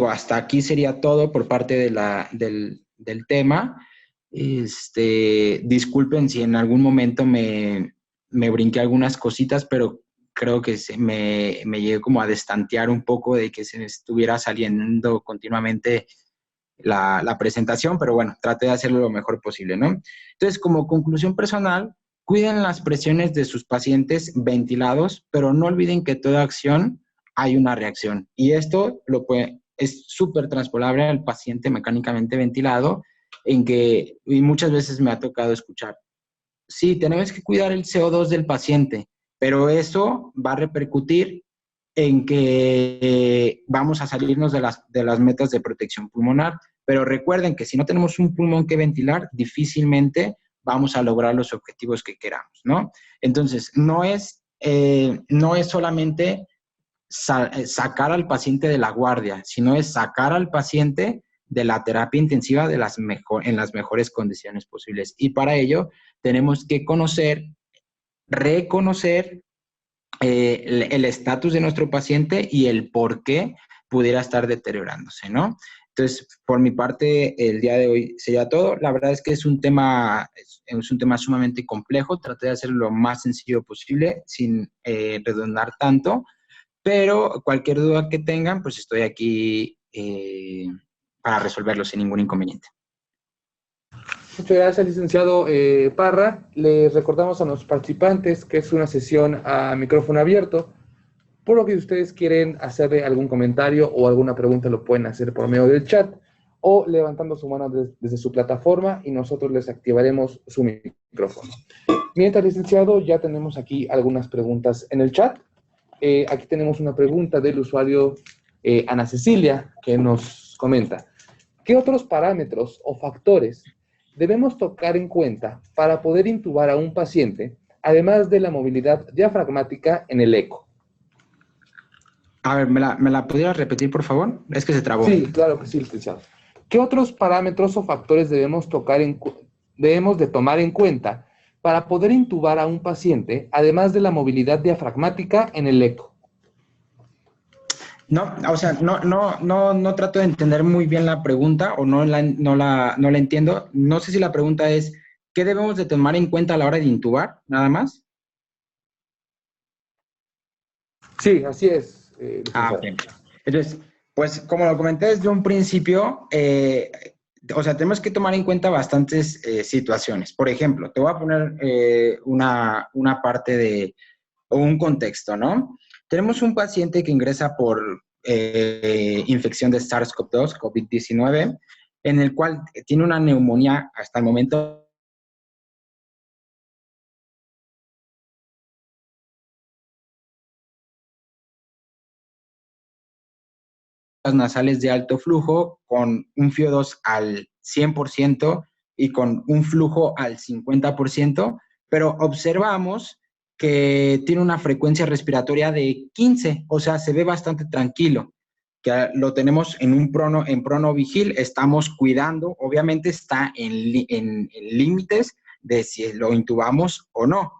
hasta aquí sería todo por parte del tema. Disculpen si en algún momento me brinqué algunas cositas, pero creo que me llegué como a destantear un poco de que se me estuviera saliendo continuamente la presentación, pero bueno, traté de hacerlo lo mejor posible, ¿no? Entonces, como conclusión personal, cuiden las presiones de sus pacientes ventilados, pero no olviden que toda acción hay una reacción. Y esto es súper transpolable al paciente mecánicamente ventilado, y muchas veces me ha tocado escuchar, sí, tenemos que cuidar el CO2 del paciente, pero eso va a repercutir en que vamos a salirnos de las metas de protección pulmonar. Pero recuerden que si no tenemos un pulmón que ventilar, difícilmente vamos a lograr los objetivos que queramos, ¿no? Entonces, no es solamente sacar al paciente de la guardia, sino es sacar al paciente de la terapia intensiva en las mejores condiciones posibles. Y para ello tenemos que reconocer el estatus de nuestro paciente y el por qué pudiera estar deteriorándose, ¿no? Entonces, por mi parte, el día de hoy sería todo. La verdad es que es un tema sumamente complejo. Traté de hacerlo lo más sencillo posible, sin redundar tanto, pero cualquier duda que tengan, pues estoy aquí para resolverlo sin ningún inconveniente. Muchas gracias, licenciado Parra. Les recordamos a los participantes que es una sesión a micrófono abierto, por lo que si ustedes quieren hacerle algún comentario o alguna pregunta lo pueden hacer por medio del chat o levantando su mano desde su plataforma y nosotros les activaremos su micrófono. Mientras, licenciado, ya tenemos aquí algunas preguntas en el chat. Aquí tenemos una pregunta del usuario Ana Cecilia que nos comenta: ¿qué otros parámetros o factores debemos tocar en cuenta para poder intubar a un paciente, además de la movilidad diafragmática en el eco? A ver, ¿me la pudieras repetir, por favor? Es que se trabó. Sí, claro que sí, licenciado. ¿Qué otros parámetros o factores debemos de tomar en cuenta para poder intubar a un paciente, además de la movilidad diafragmática en el eco? No, o sea, no trato de entender muy bien la pregunta o no la entiendo. No sé si la pregunta es, ¿qué debemos de tomar en cuenta a la hora de intubar, nada más? Sí, así es. Ok. Entonces, pues como lo comenté desde un principio, o sea, tenemos que tomar en cuenta bastantes situaciones. Por ejemplo, te voy a poner una parte o un contexto, ¿no? Tenemos un paciente que ingresa por infección de SARS-CoV-2, COVID-19, en el cual tiene una neumonía hasta el momento nasales de alto flujo con un FIO2 al 100% y con un flujo al 50%, pero observamos que tiene una frecuencia respiratoria de 15, o sea, se ve bastante tranquilo, que lo tenemos en prono vigil, estamos cuidando, obviamente está en límites de si lo intubamos o no,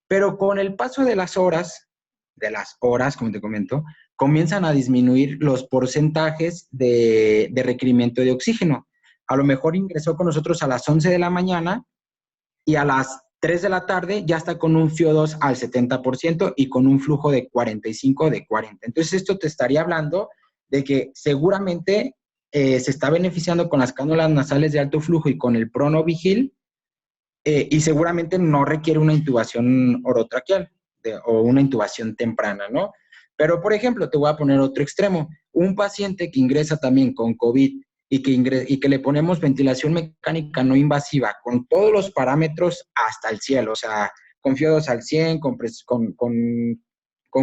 pero con el paso de las horas, como te comento, comienzan a disminuir los porcentajes de requerimiento de oxígeno. A lo mejor ingresó con nosotros a las 11 de la mañana y a las 3 de la tarde ya está con un FIO2 al 70% y con un flujo de 45 de 40. Entonces, esto te estaría hablando de que seguramente se está beneficiando con las cánulas nasales de alto flujo y con el pronovigil y seguramente no requiere una intubación orotraqueal o una intubación temprana, ¿no? Pero, por ejemplo, te voy a poner otro extremo. Un paciente que ingresa también con COVID y que le ponemos ventilación mecánica no invasiva con todos los parámetros hasta el cielo, o sea, con FIO2 al 100, con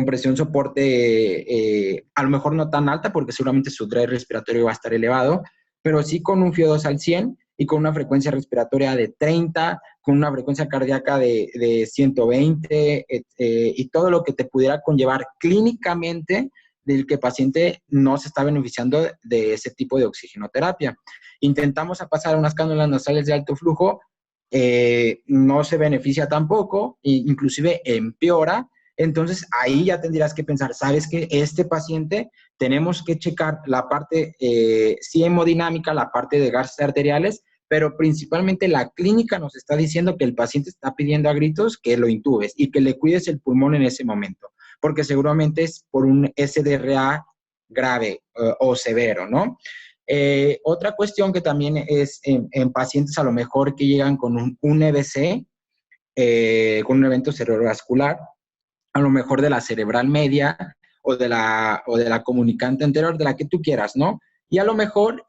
presión soporte, a lo mejor no tan alta porque seguramente su drive respiratorio va a estar elevado, pero sí con un FIO2 al 100 y con una frecuencia respiratoria de 30, con una frecuencia cardíaca de 120 y todo lo que te pudiera conllevar clínicamente del que el paciente no se está beneficiando de ese tipo de oxigenoterapia. Intentamos a pasar unas cánulas nasales de alto flujo, no se beneficia tampoco, inclusive empeora. Entonces, ahí ya tendrías que pensar, ¿sabes qué? Este paciente tenemos que checar la parte sí hemodinámica, la parte de gases arteriales, pero principalmente la clínica nos está diciendo que el paciente está pidiendo a gritos que lo intubes y que le cuides el pulmón en ese momento, porque seguramente es por un SDRA grave o severo, ¿no? Otra cuestión que también es en pacientes a lo mejor que llegan con un EBC, con un evento cerebrovascular, a lo mejor de la cerebral media o de la comunicante anterior, de la que tú quieras, ¿no? Y a lo mejor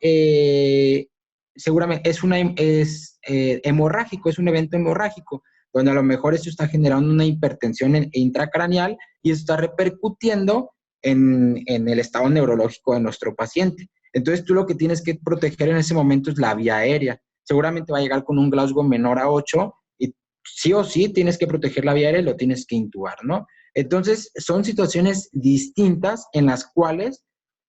seguramente es hemorrágico, es un evento hemorrágico, donde a lo mejor eso está generando una hipertensión intracraneal y eso está repercutiendo en el estado neurológico de nuestro paciente. Entonces, tú lo que tienes que proteger en ese momento es la vía aérea. Seguramente va a llegar con un Glasgow menor a 8 y sí o sí tienes que proteger la vía aérea y lo tienes que intubar, ¿no? Entonces, son situaciones distintas en las cuales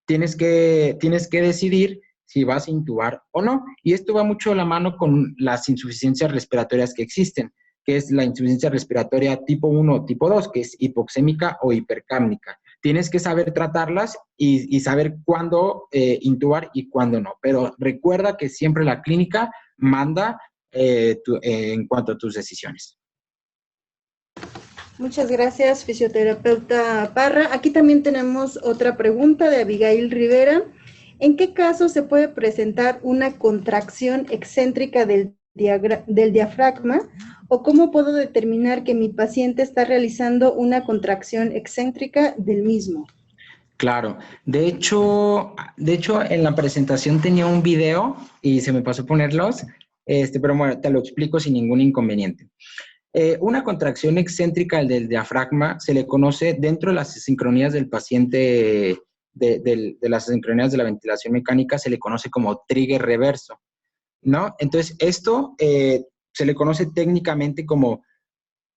tienes que decidir si vas a intubar o no. Y esto va mucho de la mano con las insuficiencias respiratorias que existen, que es la insuficiencia respiratoria tipo 1 o tipo 2, que es hipoxémica o hipercápnica. Tienes que saber tratarlas y saber cuándo intubar y cuándo no. Pero recuerda que siempre la clínica manda en cuanto a tus decisiones. Muchas gracias, fisioterapeuta Parra. Aquí también tenemos otra pregunta de Abigail Rivera. ¿En qué caso se puede presentar una contracción excéntrica del del diafragma, o cómo puedo determinar que mi paciente está realizando una contracción excéntrica del mismo. Claro, de hecho en la presentación tenía un video y se me pasó ponerlos, pero bueno, te lo explico sin ningún inconveniente. Una contracción excéntrica del diafragma se le conoce dentro de las sincronías del paciente, de las sincronías de la ventilación mecánica, se le conoce como trigger reverso, ¿no? Entonces, esto se le conoce técnicamente como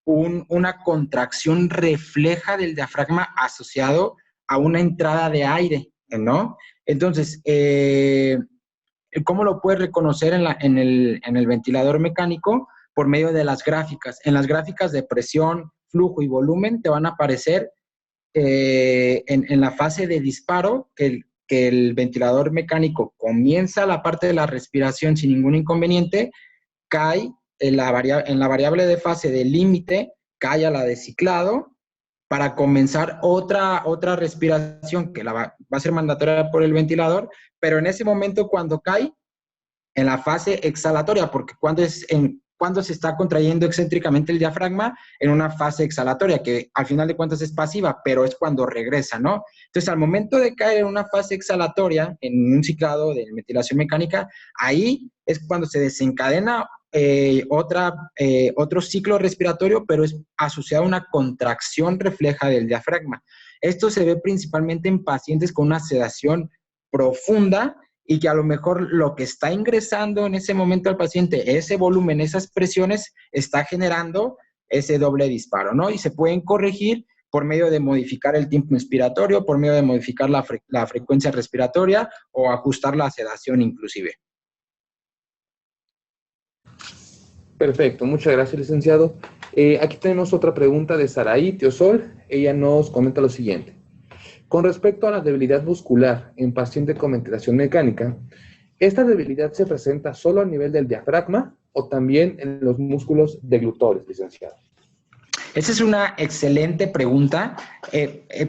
una contracción refleja del diafragma asociado a una entrada de aire, ¿no? Entonces, ¿cómo lo puedes reconocer en el ventilador mecánico? Por medio de las gráficas. En las gráficas de presión, flujo y volumen te van a aparecer en la fase de disparo que el ventilador mecánico comienza la parte de la respiración sin ningún inconveniente, cae en la variable de fase de límite, cae a la de ciclado para comenzar otra respiración que va a ser mandatoria por el ventilador, pero en ese momento cuando cae, en la fase exhalatoria, porque cuando se está contrayendo excéntricamente el diafragma, en una fase exhalatoria, que al final de cuentas es pasiva, pero es cuando regresa, ¿no? Entonces, al momento de caer en una fase exhalatoria, en un ciclado de ventilación mecánica, ahí es cuando se desencadena otro ciclo respiratorio, pero es asociado a una contracción refleja del diafragma. Esto se ve principalmente en pacientes con una sedación profunda y que a lo mejor lo que está ingresando en ese momento al paciente, ese volumen, esas presiones, está generando ese doble disparo, ¿no? Y se pueden corregir por medio de modificar el tiempo inspiratorio, por medio de modificar la frecuencia respiratoria o ajustar la sedación inclusive. Perfecto, muchas gracias, licenciado. Aquí tenemos otra pregunta de Saraí Teosol. Ella nos comenta lo siguiente. Con respecto a la debilidad muscular en paciente con ventilación mecánica, ¿esta debilidad se presenta solo a nivel del diafragma o también en los músculos deglutorios, licenciado? Esa es una excelente pregunta,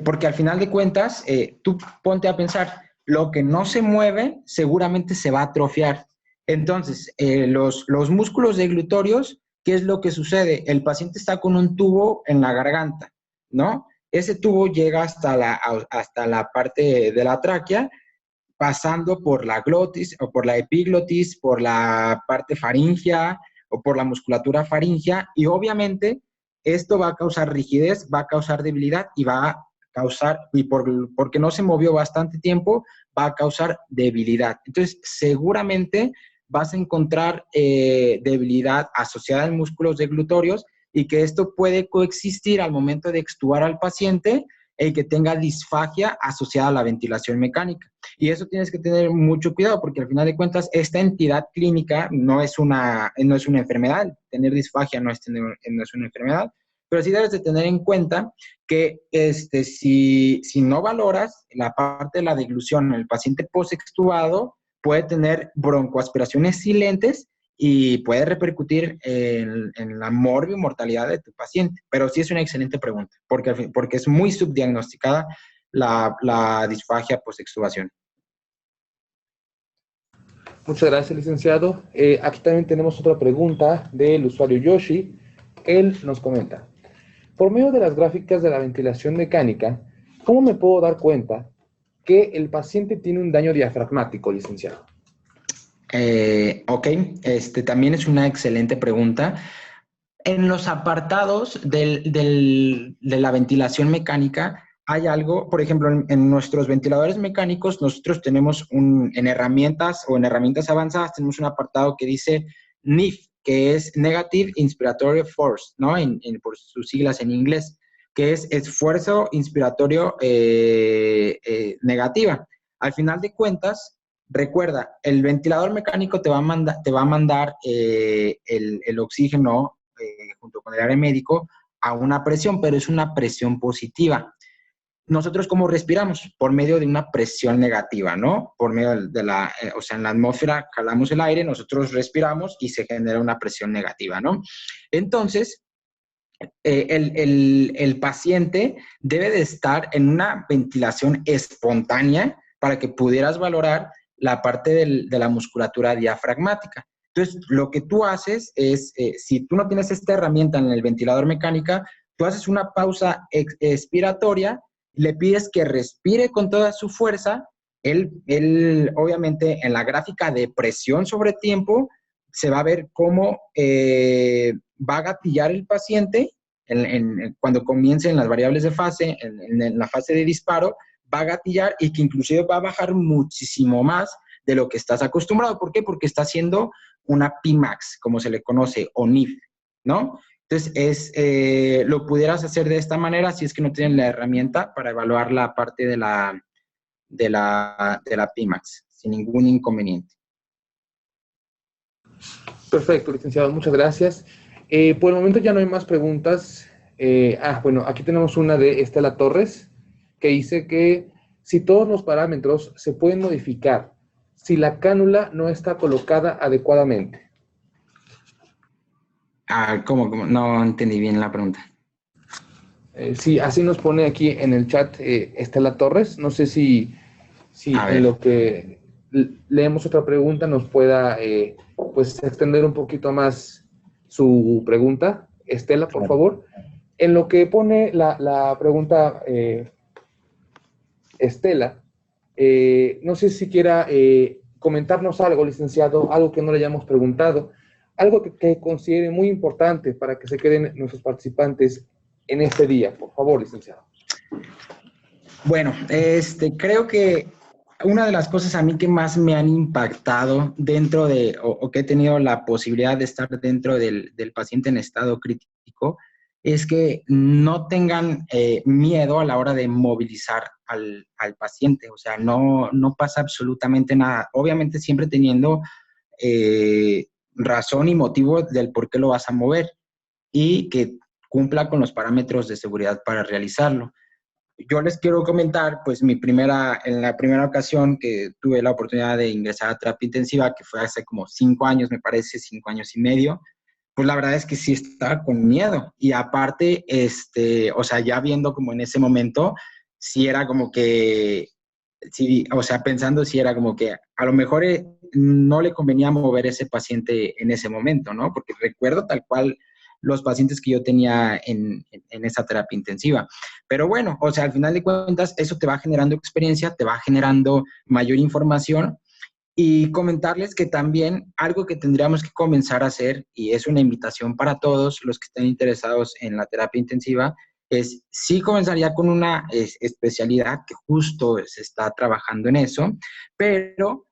porque al final de cuentas, tú ponte a pensar, lo que no se mueve seguramente se va a atrofiar. Entonces, los músculos deglutorios, ¿qué es lo que sucede? El paciente está con un tubo en la garganta, ¿no? Ese tubo llega hasta la parte de la tráquea, pasando por la glotis o por la epiglotis, por la parte faríngea o por la musculatura faríngea, y obviamente esto va a causar rigidez, va a causar debilidad y va a causar, porque no se movió bastante tiempo, va a causar debilidad. Entonces, seguramente vas a encontrar debilidad asociada en músculos deglutorios y que esto puede coexistir al momento de extubar al paciente y que tenga disfagia asociada a la ventilación mecánica. Y eso tienes que tener mucho cuidado porque al final de cuentas esta entidad clínica no es una enfermedad. Tener disfagia no es una enfermedad, pero sí debes de tener en cuenta que si no valoras la parte de la deglución en el paciente post-extubado, puede tener broncoaspiraciones silentes y puede repercutir en la mortalidad de tu paciente. Pero sí es una excelente pregunta, porque es muy subdiagnosticada la disfagia post-extubación. Muchas gracias, licenciado. Aquí también tenemos otra pregunta del usuario Yoshi. Él nos comenta, por medio de las gráficas de la ventilación mecánica, ¿cómo me puedo dar cuenta que el paciente tiene un daño diafragmático, licenciado? Ok, también es una excelente pregunta. En los apartados de la ventilación mecánica hay algo, por ejemplo, en nuestros ventiladores mecánicos, nosotros tenemos en herramientas avanzadas, tenemos un apartado que dice NIF, que es Negative Inspiratory Force, ¿no? Por sus siglas en inglés, que es esfuerzo inspiratorio negativa. Al final de cuentas, recuerda, el ventilador mecánico te va a mandar el oxígeno junto con el aire médico a una presión, pero es una presión positiva. Nosotros, ¿cómo respiramos? Por medio de una presión negativa, ¿no? Por medio de en la atmósfera jalamos el aire, nosotros respiramos y se genera una presión negativa, ¿no? Entonces, el paciente debe de estar en una ventilación espontánea para que pudieras valorar la parte de la musculatura diafragmática. Entonces, lo que tú haces es, si tú no tienes esta herramienta en el ventilador mecánica, tú haces una pausa expiratoria, le pides que respire con toda su fuerza. Él, obviamente, en la gráfica de presión sobre tiempo, se va a ver cómo va a gatillar el paciente cuando comiencen las variables de fase, en la fase de disparo, va a gatillar y que inclusive va a bajar muchísimo más de lo que estás acostumbrado. ¿Por qué? Porque está haciendo una Pimax, como se le conoce, o NIF, ¿no? Entonces, lo pudieras hacer de esta manera si es que no tienen la herramienta para evaluar la parte de la Pimax, sin ningún inconveniente. Perfecto, licenciado, muchas gracias. Por el momento ya no hay más preguntas. Bueno, aquí tenemos una de Estela Torres, que dice que si todos los parámetros se pueden modificar si la cánula no está colocada adecuadamente. ¿Cómo? No entendí bien la pregunta. Sí, así nos pone aquí en el chat Estela Torres. No sé si en lo que leemos otra pregunta nos pueda pues extender un poquito más su pregunta. Estela, por favor. En lo que pone la pregunta Estela, no sé si quiera comentarnos algo, licenciado, algo que no le hayamos preguntado, algo que considere muy importante para que se queden nuestros participantes en este día. Por favor, licenciado. Bueno, creo que una de las cosas a mí que más me han impactado dentro de, o que he tenido la posibilidad de estar dentro del paciente en estado crítico, es que no tengan miedo a la hora de movilizar al paciente. O sea, no pasa absolutamente nada. Obviamente siempre teniendo razón y motivo del por qué lo vas a mover y que cumpla con los parámetros de seguridad para realizarlo. Yo les quiero comentar, pues, en la primera ocasión que tuve la oportunidad de ingresar a terapia intensiva, que fue hace como 5 años, me parece, 5 años y medio, pues la verdad es que sí estaba con miedo. Y aparte, o sea, ya viendo como en ese momento, sí era como que, sí, o sea, pensando si era como que a lo mejor no le convenía mover ese paciente en ese momento, ¿no? Porque recuerdo tal cual los pacientes que yo tenía en esa terapia intensiva. Pero bueno, o sea, al final de cuentas, eso te va generando experiencia, te va generando mayor información y comentarles que también algo que tendríamos que comenzar a hacer, y es una invitación para todos los que estén interesados en la terapia intensiva, es sí comenzaría con una especialidad que justo se está trabajando en eso, pero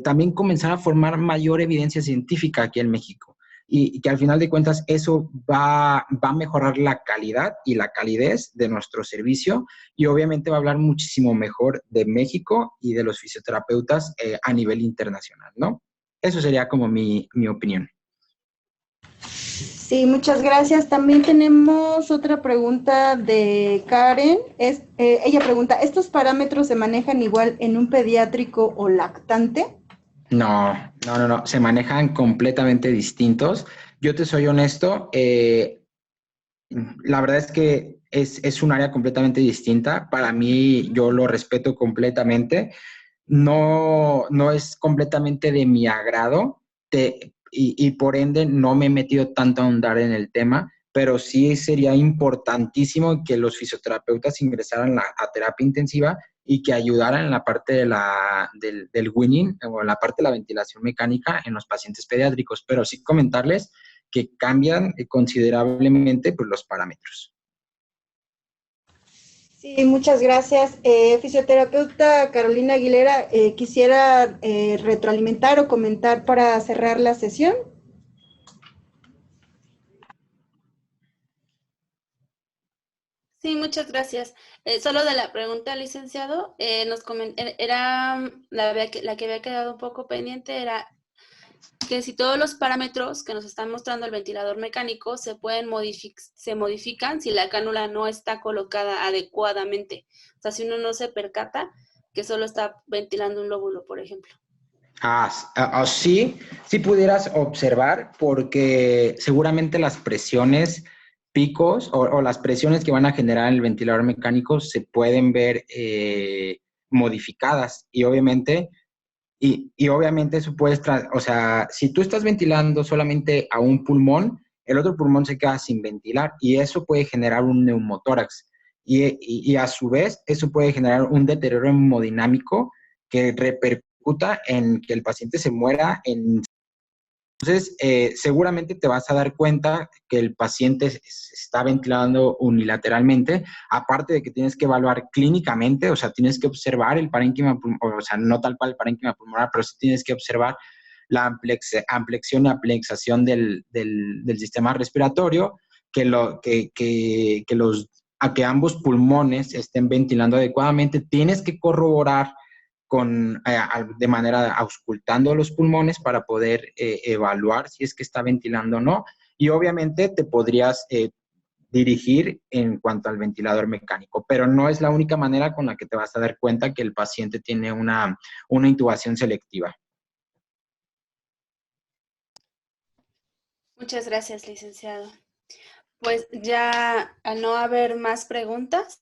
también comenzar a formar mayor evidencia científica aquí en México. Y que al final de cuentas eso va a mejorar la calidad y la calidez de nuestro servicio y obviamente va a hablar muchísimo mejor de México y de los fisioterapeutas a nivel internacional, ¿no? Eso sería como mi opinión. Sí, muchas gracias. También tenemos otra pregunta de Karen. Ella pregunta, ¿estos parámetros se manejan igual en un pediátrico o lactante? No, se manejan completamente distintos. Yo te soy honesto, la verdad es que es un área completamente distinta. Para mí, yo lo respeto completamente. No es completamente de mi agrado y por ende no me he metido tanto a ahondar en el tema, pero sí sería importantísimo que los fisioterapeutas ingresaran a terapia intensiva y que ayudaran en la parte del weaning o en la parte de la ventilación mecánica en los pacientes pediátricos, pero sí comentarles que cambian considerablemente pues, los parámetros. Sí, muchas gracias. Fisioterapeuta Carolina Aguilera, quisiera retroalimentar o comentar para cerrar la sesión. Sí, muchas gracias. Solo de la pregunta, licenciado, era la que había quedado un poco pendiente, era que si todos los parámetros que nos están mostrando el ventilador mecánico se modifican si la cánula no está colocada adecuadamente. O sea, si uno no se percata que solo está ventilando un lóbulo, por ejemplo. Sí pudieras observar, porque seguramente las presiones picos o las presiones que van a generar el ventilador mecánico se pueden ver modificadas y obviamente Y obviamente eso puede, o sea, si tú estás ventilando solamente a un pulmón, el otro pulmón se queda sin ventilar y eso puede generar un neumotórax. Y a su vez, eso puede generar un deterioro hemodinámico que repercuta en que el paciente se muera en... Entonces, seguramente te vas a dar cuenta que el paciente se está ventilando unilateralmente, aparte de que tienes que evaluar clínicamente, o sea, tienes que observar el parénquima pulmonar, o sea, no tal cual el parénquima pulmonar, pero sí tienes que observar la ampliación y amplexación del sistema respiratorio, a que ambos pulmones estén ventilando adecuadamente. Tienes que corroborar de manera auscultando los pulmones para poder evaluar si es que está ventilando o no. Y obviamente te podrías dirigir en cuanto al ventilador mecánico, pero no es la única manera con la que te vas a dar cuenta que el paciente tiene una intubación selectiva. Muchas gracias, licenciado. Pues ya al no haber más preguntas,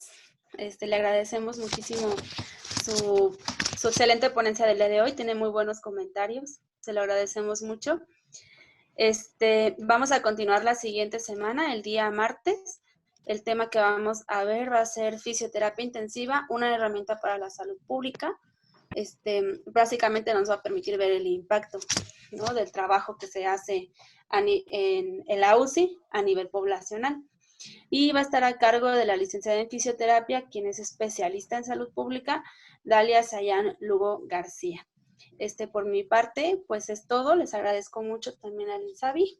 le agradecemos muchísimo su excelente ponencia del día de hoy. Tiene muy buenos comentarios, se lo agradecemos mucho. Vamos a continuar la siguiente semana, el día martes. El tema que vamos a ver va a ser fisioterapia intensiva, una herramienta para la salud pública. Básicamente nos va a permitir ver el impacto, ¿no?, del trabajo que se hace en la UCI a nivel poblacional. Y va a estar a cargo de la licenciada en fisioterapia, quien es especialista en salud pública, Dalia Sayán Lugo García. Por mi parte, pues es todo. Les agradezco mucho también al INSABI